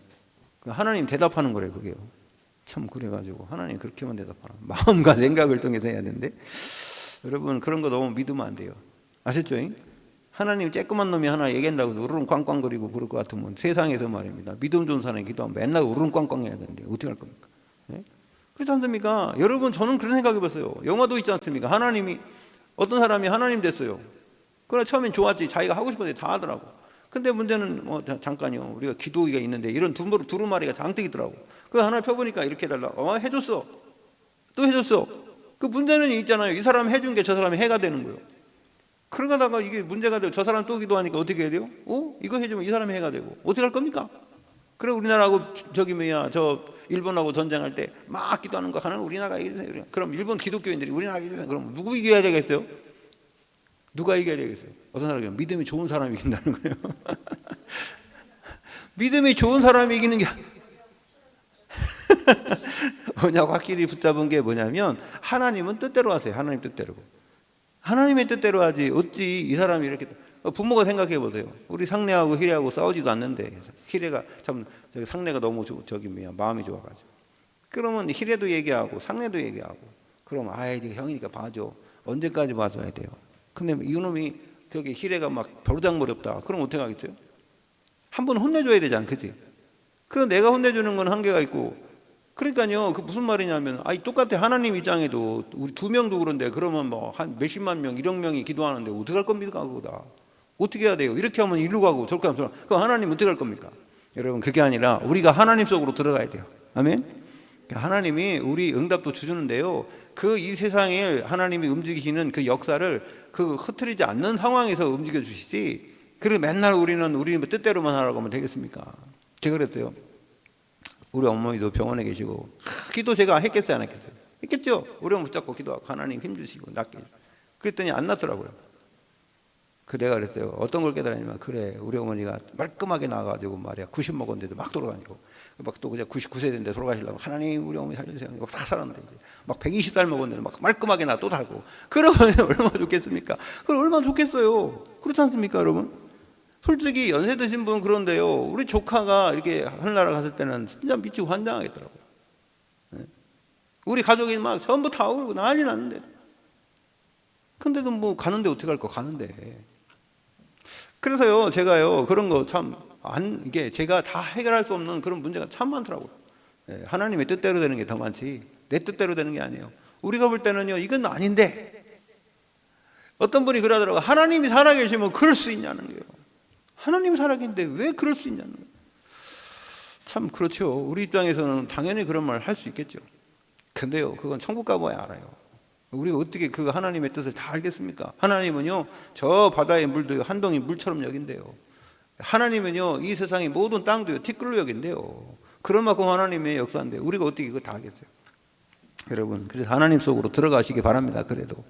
하나님 대답하는 거래요 그게요. 참, 그래가지고 하나님 그렇게만 대답하나. 마음과 생각을 통해서 해야 되는데, 여러분 그런 거 너무 믿으면 안 돼요. 아셨죠? 하나님 쬐끄만 놈이 하나 얘기한다고 해서 우르릉 꽝꽝거리고 그럴 것 같으면 세상에서 말입니다, 믿음 좋은 사람이 기도하면 맨날 우르릉 꽝꽝 해야 되는데 어떻게 할 겁니까? 네? 그렇지 않습니까? 여러분 저는 그런 생각해 봤어요. 영화도 있지 않습니까? 하나님이, 어떤 사람이 하나님 됐어요. 그러나 처음엔 좋았지, 자기가 하고 싶은 데 다 하더라고. 근데 문제는 잠깐요, 우리가 기도가 있는데 이런 두루마리가 잔뜩 있더라고. 그 하나 펴보니까 이렇게 해달라. 해줬어. 또 해줬어. 그 문제는 있잖아요. 이 사람 해준 게 저 사람이 해가 되는 거예요. 그러다가 이게 문제가 되고 저 사람 또 기도하니까 어떻게 해야 돼요? 이거 해주면 이 사람이 해가 되고 어떻게 할 겁니까? 그래 우리나라하고 저 일본하고 전쟁할 때 막 기도하는 거 하나는 우리 나라가 이겨주세요. 그럼 일본 기독교인들이 우리 나라가 이겨주세요. 그럼 누구 이겨야 되겠어요? 누가 이겨야 되겠어요? 어떤 사람이 믿음이 좋은 사람이 이긴다는 거예요. 믿음이 좋은 사람이 이기는 게 뭐냐고 확실히 붙잡은 게 뭐냐면, 하나님은 뜻대로 하세요. 하나님 뜻대로. 하나님의 뜻대로 하지 어찌 이 사람이 이렇게. 부모가 생각해 보세요. 우리 상례하고 희례하고 싸우지도 않는데 희례가 참 상례가 너무 마음이 좋아가지고, 그러면 희례도 얘기하고 상례도 얘기하고, 그럼 네가 형이니까 봐줘. 언제까지 봐줘야 돼요? 근데 이놈이 저기 희례가 막 버르장머리 없다. 그럼 어떻게 하겠어요? 한 번 혼내줘야 되잖아, 그치? 그 내가 혼내주는 건 한계가 있고. 그러니까요, 그 무슨 말이냐면, 똑같아. 하나님 입장에도 우리 2명도 그런데, 그러면 뭐 한 몇십만 명, 1억 명이 기도하는데 어떻게 할 겁니까? 그거다. 어떻게 해야 돼요? 이렇게 하면 일로 가고 저렇게 하면 저렇게. 그럼 하나님 어떻게 할 겁니까? 여러분, 그게 아니라 우리가 하나님 속으로 들어가야 돼요. 아멘. 하나님이 우리 응답도 주주는데요, 그 이 세상에 하나님이 움직이시는 그 역사를 흐트리지 않는 상황에서 움직여 주시지, 그리고 맨날 우리는 우리 뜻대로만 하라고 하면 되겠습니까? 제가 그랬어요. 우리 어머니도 병원에 계시고, 기도 제가 했겠어요, 안 했겠어요? 했겠죠. 우리 어머니 붙잡고 기도하고 하나님 힘주시고 낫게. 그랬더니 안 낫더라고요. 내가 그랬어요. 어떤 걸 깨달았냐면, 그래 우리 어머니가 말끔하게 나와가지고 말이야, 90 먹었는데도 막 돌아다니고, 막 또 그냥 99세 됐는데 돌아가시려고 하나님 우리 어머니 살려주세요. 막 다 살았는데 이제 막 120살 먹었는데 막 말끔하게 나 또 살고. 그러면 얼마나 좋겠습니까? 그럼 얼마나 좋겠어요. 그렇지 않습니까, 여러분? 솔직히 연세 드신 분 그런데요, 우리 조카가 이렇게 하늘나라 갔을 때는 진짜 미치고 환장하겠더라고요. 네? 우리 가족이 막 전부 다 울고 난리 났는데, 근데도 뭐 가는데 어떻게 할 거 가는데. 그래서요, 제가요 그런 거 이게 제가 다 해결할 수 없는 그런 문제가 참 많더라고요. 네, 하나님의 뜻대로 되는 게 더 많지 내 뜻대로 되는 게 아니에요. 우리가 볼 때는요, 이건 아닌데. 어떤 분이 그러더라고요. 하나님이 살아계시면 그럴 수 있냐는 거예요. 하나님 살아계신데 왜 그럴 수 있냐는 거예요. 참 그렇죠. 우리 입장에서는 당연히 그런 말 할 수 있겠죠. 근데요, 그건 천국 가봐야 알아요. 우리가 어떻게 그 하나님의 뜻을 다 알겠습니까? 하나님은요, 저 바다의 물도 한 동이 물처럼 여긴대요. 하나님은요, 이 세상의 모든 땅도요 티끌로 여긴대요. 그런 만큼 하나님의 역사인데 우리가 어떻게 그거 다 하겠어요? 여러분, 그래서 하나님 속으로 들어가시기 바랍니다. 그래도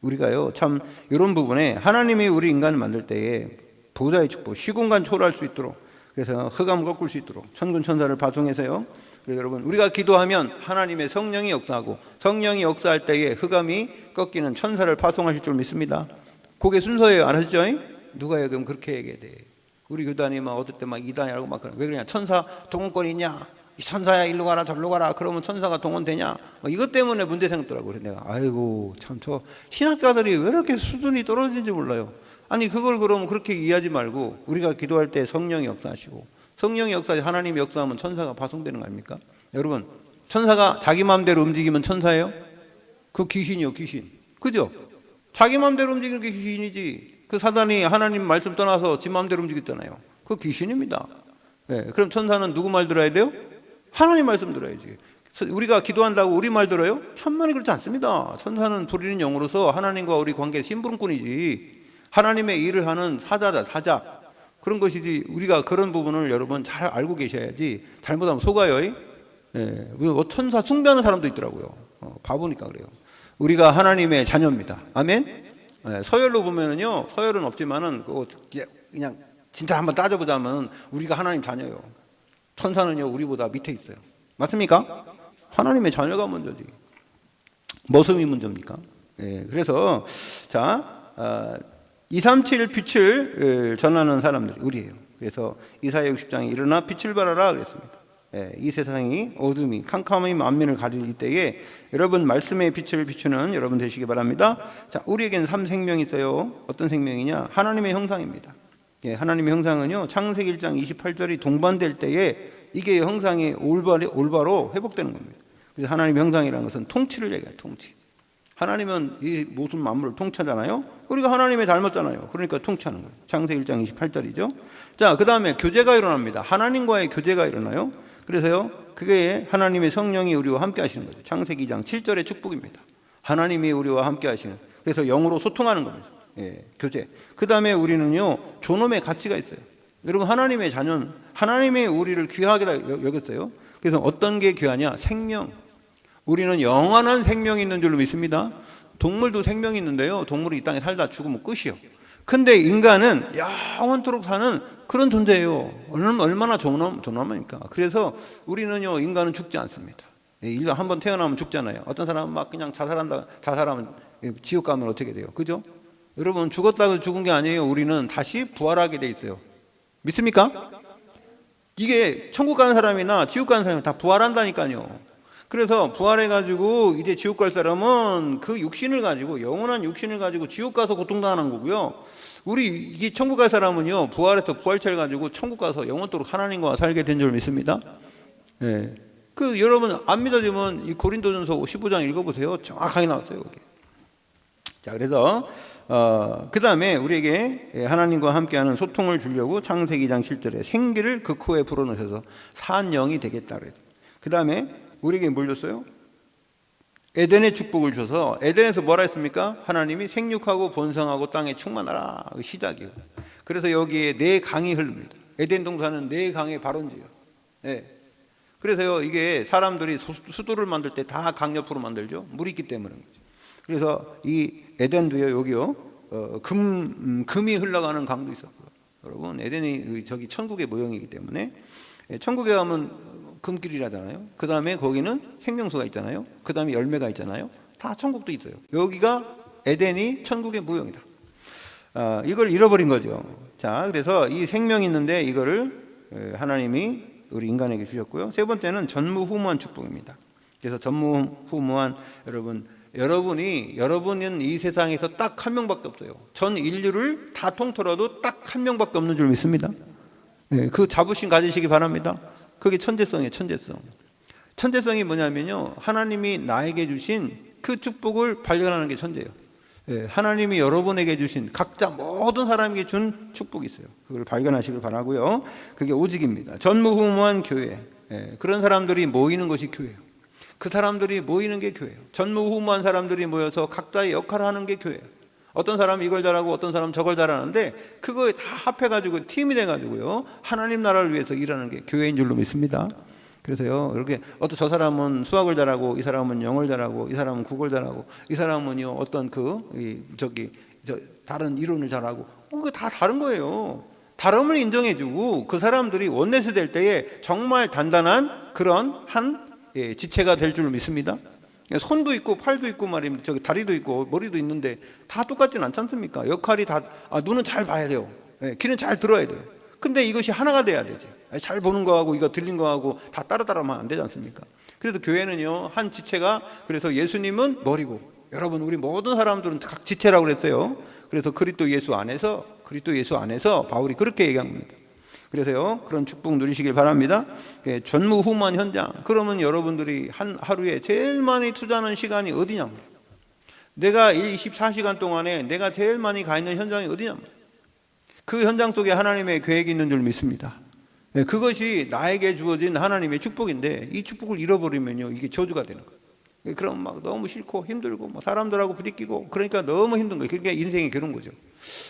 우리가요 참 이런 부분에 하나님이 우리 인간을 만들 때에 보좌의 축복, 시공간 초월할 수 있도록, 그래서 흑암 꺾을 수 있도록 천군 천사를 파송해서요 그래서 여러분, 우리가 기도하면 하나님의 성령이 역사하고, 성령이 역사할 때에 흑암이 꺾이는 천사를 파송하실 줄 믿습니다. 그게 순서예요. 아셨죠? 누가요? 그럼 그렇게 얘기해야 돼. 우리 교단이 막 어떨 때 막 이단이라고 막 왜 그러냐? 천사 동원권이 있냐? 이 천사야 일로 가라 저로 가라. 그러면 천사가 동원되냐? 이것 때문에 문제 생겼더라고. 그래서 내가 아이고 참 저 신학자들이 왜 이렇게 수준이 떨어지는지 몰라요. 아니 그걸 그러면 그렇게 이해하지 말고, 우리가 기도할 때 성령이 역사하시고, 성령이 역사하시 하나님이 역사하면 천사가 파송되는 거 아닙니까? 여러분, 천사가 자기 마음대로 움직이면 천사예요? 그 귀신이요, 귀신. 그죠? 자기 마음대로 움직이는 게 귀신이지. 그 사단이 하나님 말씀 떠나서 지 마음대로 움직였잖아요. 그 귀신입니다. 네, 그럼 천사는 누구 말 들어야 돼요? 하나님 말씀 들어야지. 우리가 기도한다고 우리 말 들어요? 천만에 그렇지 않습니다. 천사는 부리는 영으로서 하나님과 우리 관계 심부름꾼이지, 하나님의 일을 하는 사자다, 사자. 그런 것이지. 우리가 그런 부분을 여러분 잘 알고 계셔야지. 잘못하면 속아요. 예, 천사 숭배하는 사람도 있더라고요. 바보니까 그래요. 우리가 하나님의 자녀입니다. 아멘. 예, 서열로 보면은요, 서열은 없지만은 그냥 진짜 한번 따져보자면 우리가 하나님 자녀예요. 천사는요 우리보다 밑에 있어요. 맞습니까? 하나님의 자녀가 먼저지. 머슴이 먼저입니까? 예, 그래서 자 237 빛을 전하는 사람들이 우리예요. 그래서 이사야 60장에 일어나 빛을 발하라 그랬습니다. 예, 이 세상이 어둠이 캄캄히 만민을 가릴 때에 여러분 말씀의 빛을 비추는 여러분 되시기 바랍니다. 자, 우리에게는 3생명이 있어요. 어떤 생명이냐? 하나님의 형상입니다. 예, 하나님의 형상은요 창세기 1장 28절이 동반될 때에 이게 형상이 올바로 회복되는 겁니다. 그래서 하나님의 형상이라는 것은 통치를 얘기해요. 통치. 하나님은 이 모든 만물을 통치하잖아요. 우리가 하나님의 닮았잖아요. 그러니까 통치하는 거예요. 창세기 1장 28절이죠. 자, 그 다음에 교제가 일어납니다. 하나님과의 교제가 일어나요. 그래서요 그게 하나님의 성령이 우리와 함께 하시는 거죠. 창세기 2장 7절의 축복입니다. 하나님이 우리와 함께 하시는, 그래서 영으로 소통하는 겁니다. 예, 교제. 그 다음에 우리는요 존엄의 가치가 있어요. 여러분, 하나님의 자녀는 하나님이 우리를 귀하게 여겼어요. 그래서 어떤 게 귀하냐? 생명. 우리는 영원한 생명이 있는 줄로 믿습니다. 동물도 생명이 있는데요, 동물이 이 땅에 살다 죽으면 끝이요. 근데 인간은 영원토록 사는 그런 존재예요. 얼마나 존엄합니까? 그래서 우리는요 인간은 죽지 않습니다. 인간 한번 태어나면 죽잖아요. 어떤 사람은 막 그냥 자살하면 지옥 가면 어떻게 돼요? 그죠? 여러분, 죽었다고 죽은 게 아니에요. 우리는 다시 부활하게 돼 있어요. 믿습니까? 이게 천국 가는 사람이나 지옥 가는 사람이 다 부활한다니까요. 그래서 부활해가지고 이제 지옥 갈 사람은 그 육신을 가지고, 영원한 육신을 가지고 지옥 가서 고통당하는 거고요. 우리 이 천국 갈 사람은요 부활해서 부활체를 가지고 천국 가서 영원토록 하나님과 살게 된 줄 믿습니다. 예. 그 여러분 안 믿어지면 이 고린도전서 15장 읽어보세요. 정확하게 나왔어요 거기. 자, 그래서 그 다음에 우리에게 하나님과 함께하는 소통을 주려고 창세기 2장 7절에 생기를 그 후에 불어넣으셔서 산 영이 되겠다 그래요. 그 다음에 우리에게 뭘 줬어요? 에덴의 축복을 줘서, 에덴에서 뭐라 했습니까? 하나님이 생육하고 번성하고 땅에 충만하라. 그 시작이에요. 그래서 여기에 네 강이 흐릅니다. 에덴 동산은 네 강의 발원지예요. 네. 그래서요 이게 사람들이 수도를 만들 때 다 강 옆으로 만들죠. 물이 있기 때문에. 그래서 이 에덴도요 여기요 금이 흘러가는 강도 있었고요. 여러분, 에덴이 저기 천국의 모형이기 때문에, 천국에 가면 금길이라잖아요. 그 다음에 거기는 생명수가 있잖아요. 그 다음에 열매가 있잖아요. 다 천국도 있어요. 여기가 에덴이 천국의 모형이다. 이걸 잃어버린 거죠. 자, 그래서 이 생명이 있는데 이거를 하나님이 우리 인간에게 주셨고요. 세 번째는 전무후무한 축복입니다. 그래서 전무후무한, 여러분은 이 세상에서 딱 한 명밖에 없어요. 전 인류를 다 통틀어도 딱 한 명밖에 없는 줄 믿습니다. 네, 그 자부심 가지시기 바랍니다. 그게 천재성이에요. 천재성이 뭐냐면요, 하나님이 나에게 주신 그 축복을 발견하는 게 천재예요. 예, 하나님이 여러분에게 주신, 각자 모든 사람에게 준 축복이 있어요. 그걸 발견하시길 바라고요. 그게 오직입니다. 전무후무한 교회. 예, 그런 사람들이 모이는 것이 교회예요. 그 사람들이 모이는 게 교회예요. 전무후무한 사람들이 모여서 각자의 역할을 하는 게 교회예요. 어떤 사람은 이걸 잘하고 어떤 사람은 저걸 잘하는데 그거에 다 합해가지고 팀이 돼가지고요 하나님 나라를 위해서 일하는 게 교회인 줄로 믿습니다. 그래서요 이렇게 저 사람은 수학을 잘하고, 이 사람은 영어를 잘하고, 이 사람은 국어를 잘하고, 이 사람은요 어떤 다른 이론을 잘하고, 그거 다 다른 거예요. 다름을 인정해주고 그 사람들이 원내스 될 때에 정말 단단한 그런 한 지체가 될 줄 믿습니다. 손도 있고 팔도 있고 말입니다. 저기 다리도 있고 머리도 있는데 다 똑같진 않지 않습니까? 역할이 다 눈은 잘 봐야 돼요. 귀는 잘 들어야 돼요. 근데 이것이 하나가 돼야 되지. 잘 보는 거하고 이거 들린 거하고 다 따로따로만 안 되지 않습니까? 그래서 교회는요 한 지체가, 그래서 예수님은 머리고 여러분 우리 모든 사람들은 각 지체라고 그랬어요. 그래서 그리스도 예수 안에서 바울이 그렇게 얘기한 겁니다. 그래서요 그런 축복 누리시길 바랍니다. 전무후무한 현장. 그러면 여러분들이 한 하루에 제일 많이 투자하는 시간이 어디냐? 내가 24시간 동안에 내가 제일 많이 가 있는 현장이 어디냐? 그 현장 속에 하나님의 계획이 있는 줄 믿습니다. 그것이 나에게 주어진 하나님의 축복인데 이 축복을 잃어버리면요 이게 저주가 되는 거예요. 그럼 막 너무 싫고 힘들고 뭐 사람들하고 부딪히고 그러니까 너무 힘든 거예요. 그러니까 인생이 그런 거죠.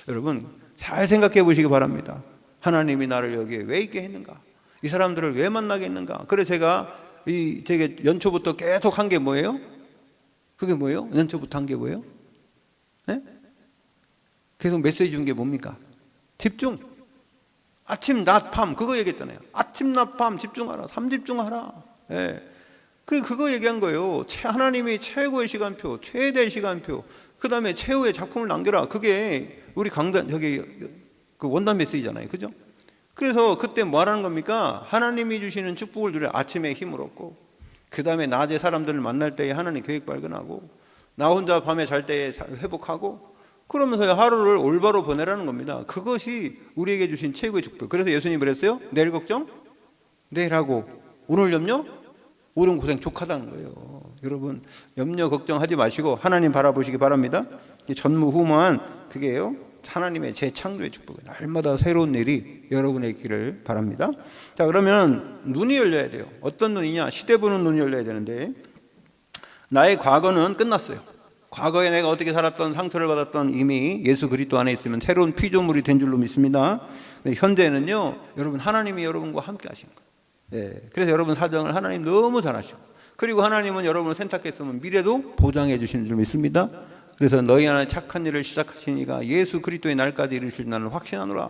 여러분 잘 생각해 보시기 바랍니다. 하나님이 나를 여기에 왜 있게 했는가? 이 사람들을 왜 만나게 했는가? 그래서 제가 연초부터 계속 한 게 뭐예요? 그게 뭐예요? 연초부터 한 게 뭐예요? 네? 계속 메시지 준 게 뭡니까? 집중. 아침, 낮, 밤 그거 얘기했잖아요. 아침, 낮, 밤 집중하라. 3집중하라. 그거 얘기한 거예요. 하나님이 최고의 시간표, 최대의 시간표, 그 다음에 최후의 작품을 남겨라. 그게 우리 강단 그 원단 메시지잖아요. 그죠? 그래서 그때 뭐 하라는 겁니까? 하나님이 주시는 축복을 누려 아침에 힘을 얻고, 그 다음에 낮에 사람들을 만날 때에 하나님 계획 발견하고, 나 혼자 밤에 잘 때에 회복하고, 그러면서 하루를 올바로 보내라는 겁니다. 그것이 우리에게 주신 최고의 축복. 그래서 예수님이 그랬어요. 내일 걱정? 내일 하고 오늘 염려? 오늘 고생 족하다는 거예요. 여러분 염려 걱정하지 마시고 하나님 바라보시기 바랍니다. 전무후무한 그게요 하나님의 재창조의 축복이 날마다 새로운 일이 여러분의 있기를 바랍니다. 자, 그러면 눈이 열려야 돼요. 어떤 눈이냐? 시대 보는 눈이 열려야 되는데, 나의 과거는 끝났어요. 과거에 내가 어떻게 살았던, 상처를 받았던 이미 예수 그리스도 안에 있으면 새로운 피조물이 된 줄로 믿습니다. 현재는요 여러분 하나님이 여러분과 함께 하신 거예요. 그래서 여러분 사정을 하나님 너무 잘 아시고, 그리고 하나님은 여러분을 선택했으면 미래도 보장해 주시는 줄 믿습니다. 그래서 너희 안에 착한 일을 시작하신 이가 예수 그리스도의 날까지 이루실 나를 확신하노라.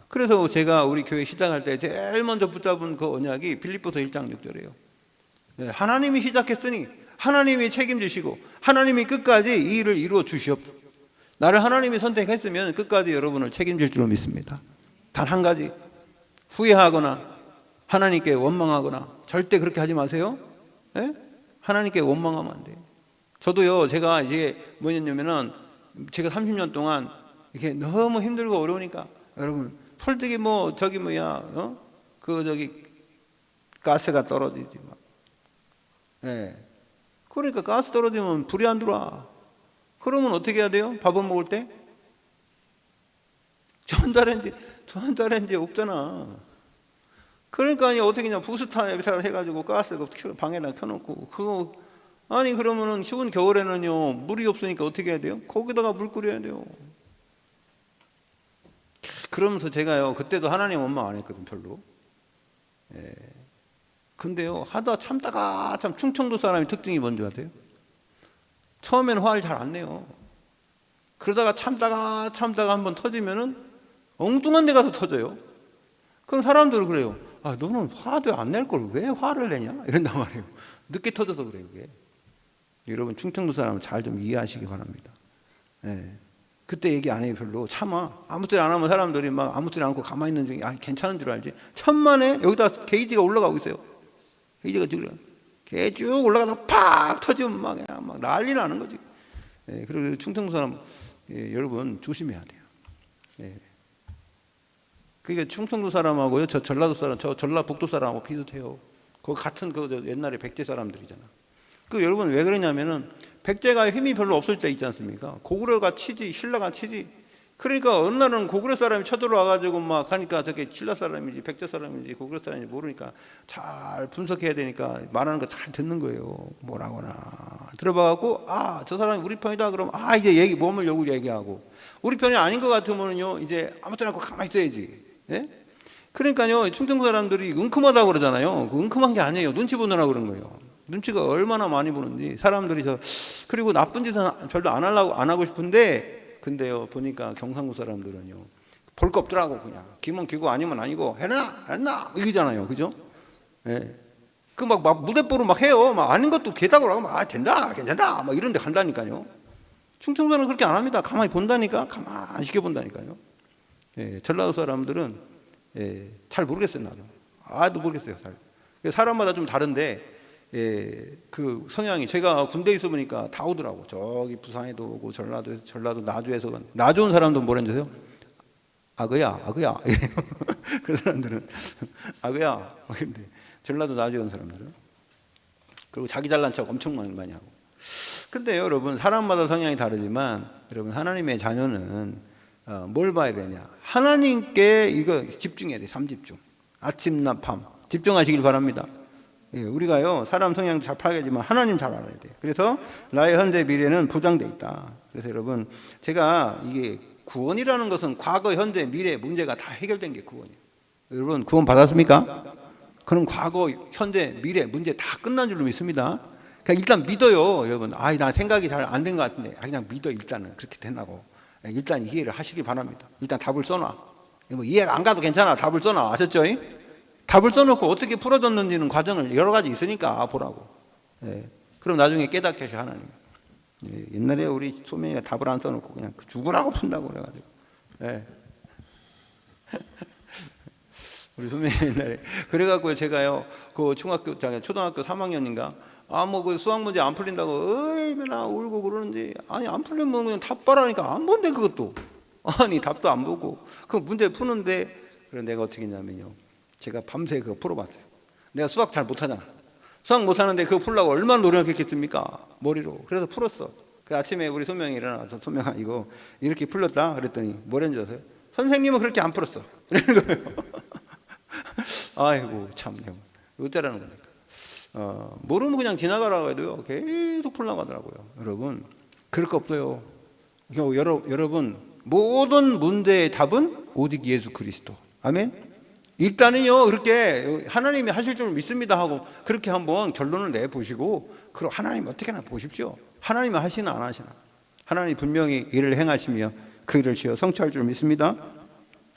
그래서 제가 우리 교회 시작할 때 제일 먼저 붙잡은 그 언약이 빌립보서 1장 6절이에요. 하나님이 시작했으니 하나님이 책임지시고 하나님이 끝까지 이 일을 이루어 주시옵소서. 나를 하나님이 선택했으면 끝까지 여러분을 책임질 줄로 믿습니다. 단 한 가지, 후회하거나 하나님께 원망하거나 절대 그렇게 하지 마세요. 하나님께 원망하면 안 돼요. 저도요, 제가 이게 뭐였냐면은, 제가 30년 동안 이렇게 너무 힘들고 어려우니까, 여러분, 솔직히 가스가 떨어지지, 막. 그러니까 가스 떨어지면 불이 안 들어와. 그러면 어떻게 해야 돼요? 밥을 먹을 때? 전자레인지 없잖아. 그러니까 어떻게 그냥 부스타를 해가지고 가스 방에다 켜놓고, 그러면은 추운 겨울에는요 물이 없으니까 어떻게 해야 돼요? 거기다가 물 끓여야 돼요. 그러면서 제가요 그때도 하나님 원망 안 했거든 별로. 근데요 하다 참다가 충청도 사람의 특징이 뭔지 아세요? 처음에는 화를 잘 안 내요. 그러다가 참다가 한번 터지면은 엉뚱한 데 가서 터져요. 그럼 사람들은 그래요. 너는 화도 안 낼 걸 왜 화를 내냐? 이런단 말이에요. 늦게 터져서 그래요 그게. 여러분 충청도 사람은 잘 좀 이해하시기 바랍니다. 그때 얘기 안 해요 별로. 참아. 아무 소리 안 하면 사람들이 막 아무 소리 안 하고 가만히 있는 중에 괜찮은 줄 알지. 천만에 여기다 게이지가 올라가고 있어요. 게이지가 지금 쭉 올라가다가 팍 터지면 막 난리 나는 거지. 그리고 충청도 사람 여러분 조심해야 돼요. 그게 충청도 사람하고요 저 전라도 사람, 저 전라북도 사람하고 비슷해요. 그 같은 옛날에 백제 사람들이잖아. 여러분 왜 그러냐면은 백제가 힘이 별로 없을 때 있지 않습니까? 고구려가 치지, 신라가 치지. 그러니까 어느 날은 고구려 사람이 쳐들어와가지고 막 하니까 저게 신라 사람인지 백제 사람인지 고구려 사람인지 모르니까 잘 분석해야 되니까 말하는 거 잘 듣는 거예요. 뭐라거나 들어봐갖고 저 사람이 우리 편이다 그러면 이제 몸을 열고 얘기하고, 우리 편이 아닌 것 같으면은요 이제 아무 때나 가만히 있어야지. 그러니까요 충청도 사람들이 은큼하다고 그러잖아요. 그 은큼한 게 아니에요. 눈치 보느라고 그런 거예요. 눈치가 얼마나 많이 보는지 사람들이 그리고 나쁜 짓은 별로 안 하고 싶은데, 근데요 보니까 경상도 사람들은요 볼 거 없더라고. 그냥 기면 기고 아니면 아니고 해나 했나 이거잖아요, 그죠? 예. 그 막 무대뽀로 막 해요. 막 아닌 것도 개다고 하고 막 된다, 괜찮다, 막 이런데 간다니까요. 충청도는 그렇게 안 합니다. 가만히 본다니까, 가만히 지켜본다니까요. 예, 전라도 사람들은 잘 모르겠어요, 나도. 아도 모르겠어요, 잘. 사람마다 좀 다른데, 그 성향이 제가 군대에 있어 보니까 다 오더라고. 저기 부산에도 오고 전라도 나주에서 나주 온 사람도 뭐라는 줄 아세요? 아그야. 그 사람들은 아그야. 근데 전라도 나주에 온 사람들은 그리고 자기 잘난 척 엄청 많이 하고. 근데 여러분 사람마다 성향이 다르지만 여러분 하나님의 자녀는 뭘 봐야 되냐? 하나님께 이거 집중해야 돼. 삼집중. 아침, 낮, 밤 집중하시길 바랍니다. 우리가요 사람 성향 잘 파악하지만 하나님 잘 알아야 돼. 그래서 나의 현재 미래는 보장돼 있다. 그래서 여러분 제가 이게 구원이라는 것은 과거, 현재, 미래 문제가 다 해결된 게 구원이에요. 여러분 구원 받았습니까? 그럼 과거, 현재, 미래 문제 다 끝난 줄로 믿습니다. 그냥 일단 믿어요, 여러분. 나 생각이 잘 안 된 것 같은데 그냥 믿어. 일단은 그렇게 되나고 일단 이해를 하시기 바랍니다. 일단 답을 써놔. 뭐 이해가 안 가도 괜찮아. 답을 써놔. 아셨죠? 답을 써놓고 어떻게 풀어졌는지는 과정을 여러 가지 있으니까 보라고. 그럼 나중에 깨닫게 하셔 하나님. 옛날에 우리 소명이가 답을 안 써놓고 그냥 죽으라고 푼다고 그래가지고. 우리 소명이 옛날에 그래갖고 제가요 그 초등학교 3학년인가 그 수학 문제 안 풀린다고 얼마나 울고 그러는지 안 풀리면 그냥 답 봐라니까 안 본대 그것도. 답도 안 보고 그 문제 푸는데 그래서 내가 어떻게 했냐면요 제가 밤새 그거 풀어봤어요. 내가 수학 잘 못하잖아. 수학 못하는데 그거 풀려고 얼마나 노력했겠습니까? 머리로. 그래서 풀었어. 그 아침에 우리 소명이 일어나서 소명아 이거 이렇게 풀렸다 그랬더니 뭐랬는지 아세요? 선생님은 그렇게 안 풀었어. 이러는 거예요. 아이고 참 어쩌라는 겁니까? 모르면 그냥 지나가라고 해도요 계속 풀려고 하더라고요. 여러분 그럴 거 없어요. 여러분 모든 문제의 답은 오직 예수 그리스도. 아멘. 일단은요 그렇게 하나님이 하실 줄 믿습니다 하고 그렇게 한번 결론을 내보시고 그럼 하나님 어떻게 하나 보십시오. 하나님은 하시나 안 하시나. 하나님이 분명히 일을 행하시며 그 일을 지어 성취할 줄 믿습니다.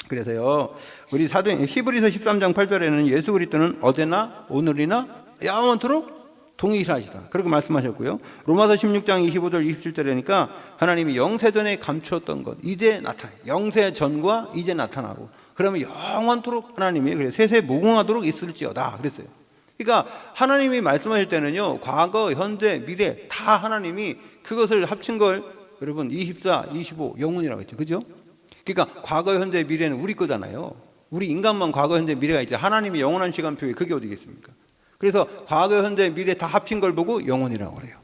그래서요 우리 사도행 히브리서 13장 8절에는 예수 그리스도는 어제나 오늘이나 영원토록 동일하시다 그렇게 말씀하셨고요. 로마서 16장 25절 27절이니까 하나님이 영세전에 감추었던 것 이제 나타나. 영세전과 이제 나타나고 그러면 영원토록 하나님이 그래 세세 무궁하도록 있을지어다 그랬어요. 그러니까 하나님이 말씀하실 때는요 과거, 현재, 미래 다 하나님이 그것을 합친 걸 여러분 24, 25 영혼이라고 했죠. 그죠? 그러니까 과거, 현재, 미래는 우리 거잖아요. 우리 인간만 과거, 현재, 미래가 있죠. 하나님이 영원한 시간표에 그게 어디겠습니까? 그래서 과거, 현재, 미래 다 합친 걸 보고 영혼이라고 그래요.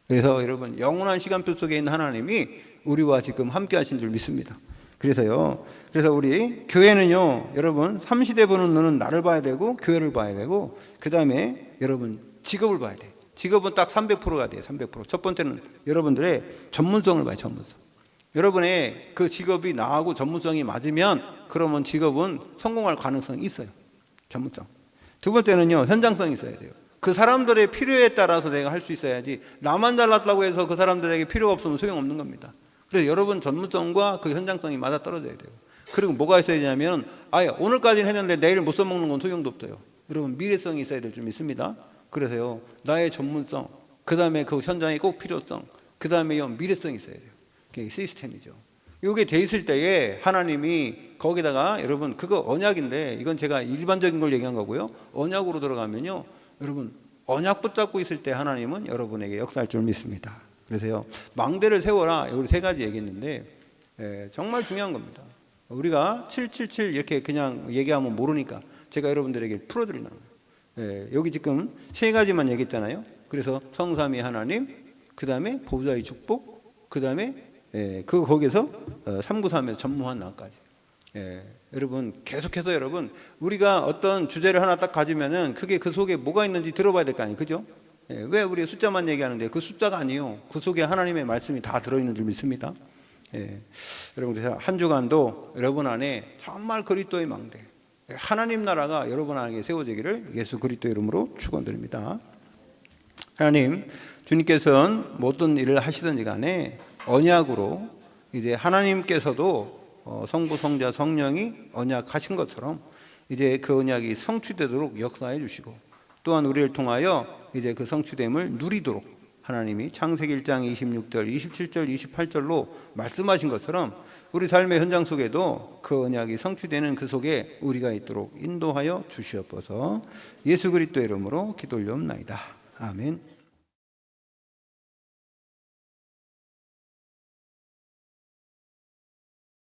그래서 여러분 영원한 시간표 속에 있는 하나님이 우리와 지금 함께 하신 줄 믿습니다. 그래서 우리 교회는요 여러분 삼시대 보는 눈은 나를 봐야 되고 교회를 봐야 되고 그 다음에 여러분 직업을 봐야 돼. 직업은 딱 300%가 돼요. 300%. 첫 번째는 여러분들의 전문성을 봐요. 전문성. 여러분의 그 직업이 나하고 전문성이 맞으면 그러면 직업은 성공할 가능성이 있어요. 전문성. 두 번째는요 현장성이 있어야 돼요. 그 사람들의 필요에 따라서 내가 할 수 있어야지 나만 잘났다고 해서 그 사람들에게 필요가 없으면 소용없는 겁니다. 그래서 여러분 전문성과 그 현장성이 맞아 떨어져야 돼요. 그리고 뭐가 있어야 되냐면 오늘까지는 했는데 내일 못 써먹는 건 소용도 없어요. 여러분 미래성이 있어야 될 줄 믿습니다. 그래서요 나의 전문성 그 다음에 그 현장의 꼭 필요성 그 다음에 미래성이 있어야 돼요. 그게 시스템이죠. 이게 돼 있을 때에 하나님이 거기다가 여러분 그거 언약인데 이건 제가 일반적인 걸 얘기한 거고요. 언약으로 들어가면요 여러분 언약 붙잡고 있을 때 하나님은 여러분에게 역사할 줄 믿습니다. 그래서요 망대를 세워라 우리 세 가지 얘기했는데 정말 중요한 겁니다. 우리가 777 이렇게 그냥 얘기하면 모르니까 제가 여러분들에게 풀어드리는 거예요. 여기 지금 세 가지만 얘기했잖아요. 그래서 성삼위 하나님 그 다음에 보좌의 축복 그 다음에 거기서 393에서 전무한 나까지. 여러분 계속해서 여러분 우리가 어떤 주제를 하나 딱 가지면은 그게 그 속에 뭐가 있는지 들어봐야 될 거 아니에요. 그죠? 왜 우리 숫자만 얘기하는데 그 숫자가 아니에요. 그 속에 하나님의 말씀이 다 들어있는 줄 믿습니다. 여러분 그래서 한 주간도 여러분 안에 정말 그리스도의 망대 하나님 나라가 여러분 안에 세워지기를 예수 그리스도 이름으로 축원드립니다. 하나님 주님께서는 어떤 일을 하시든지 간에 언약으로 이제 하나님께서도 성부, 성자, 성령이 언약하신 것처럼 이제 그 언약이 성취되도록 역사해 주시고, 또한 우리를 통하여 이제 그 성취됨을 누리도록 하나님이 창세기 1장 26절, 27절, 28절로 말씀하신 것처럼 우리 삶의 현장 속에도 그 언약이 성취되는 그 속에 우리가 있도록 인도하여 주시옵소서. 예수 그리스도의 이름으로 기도 올려옵나이다. 아멘.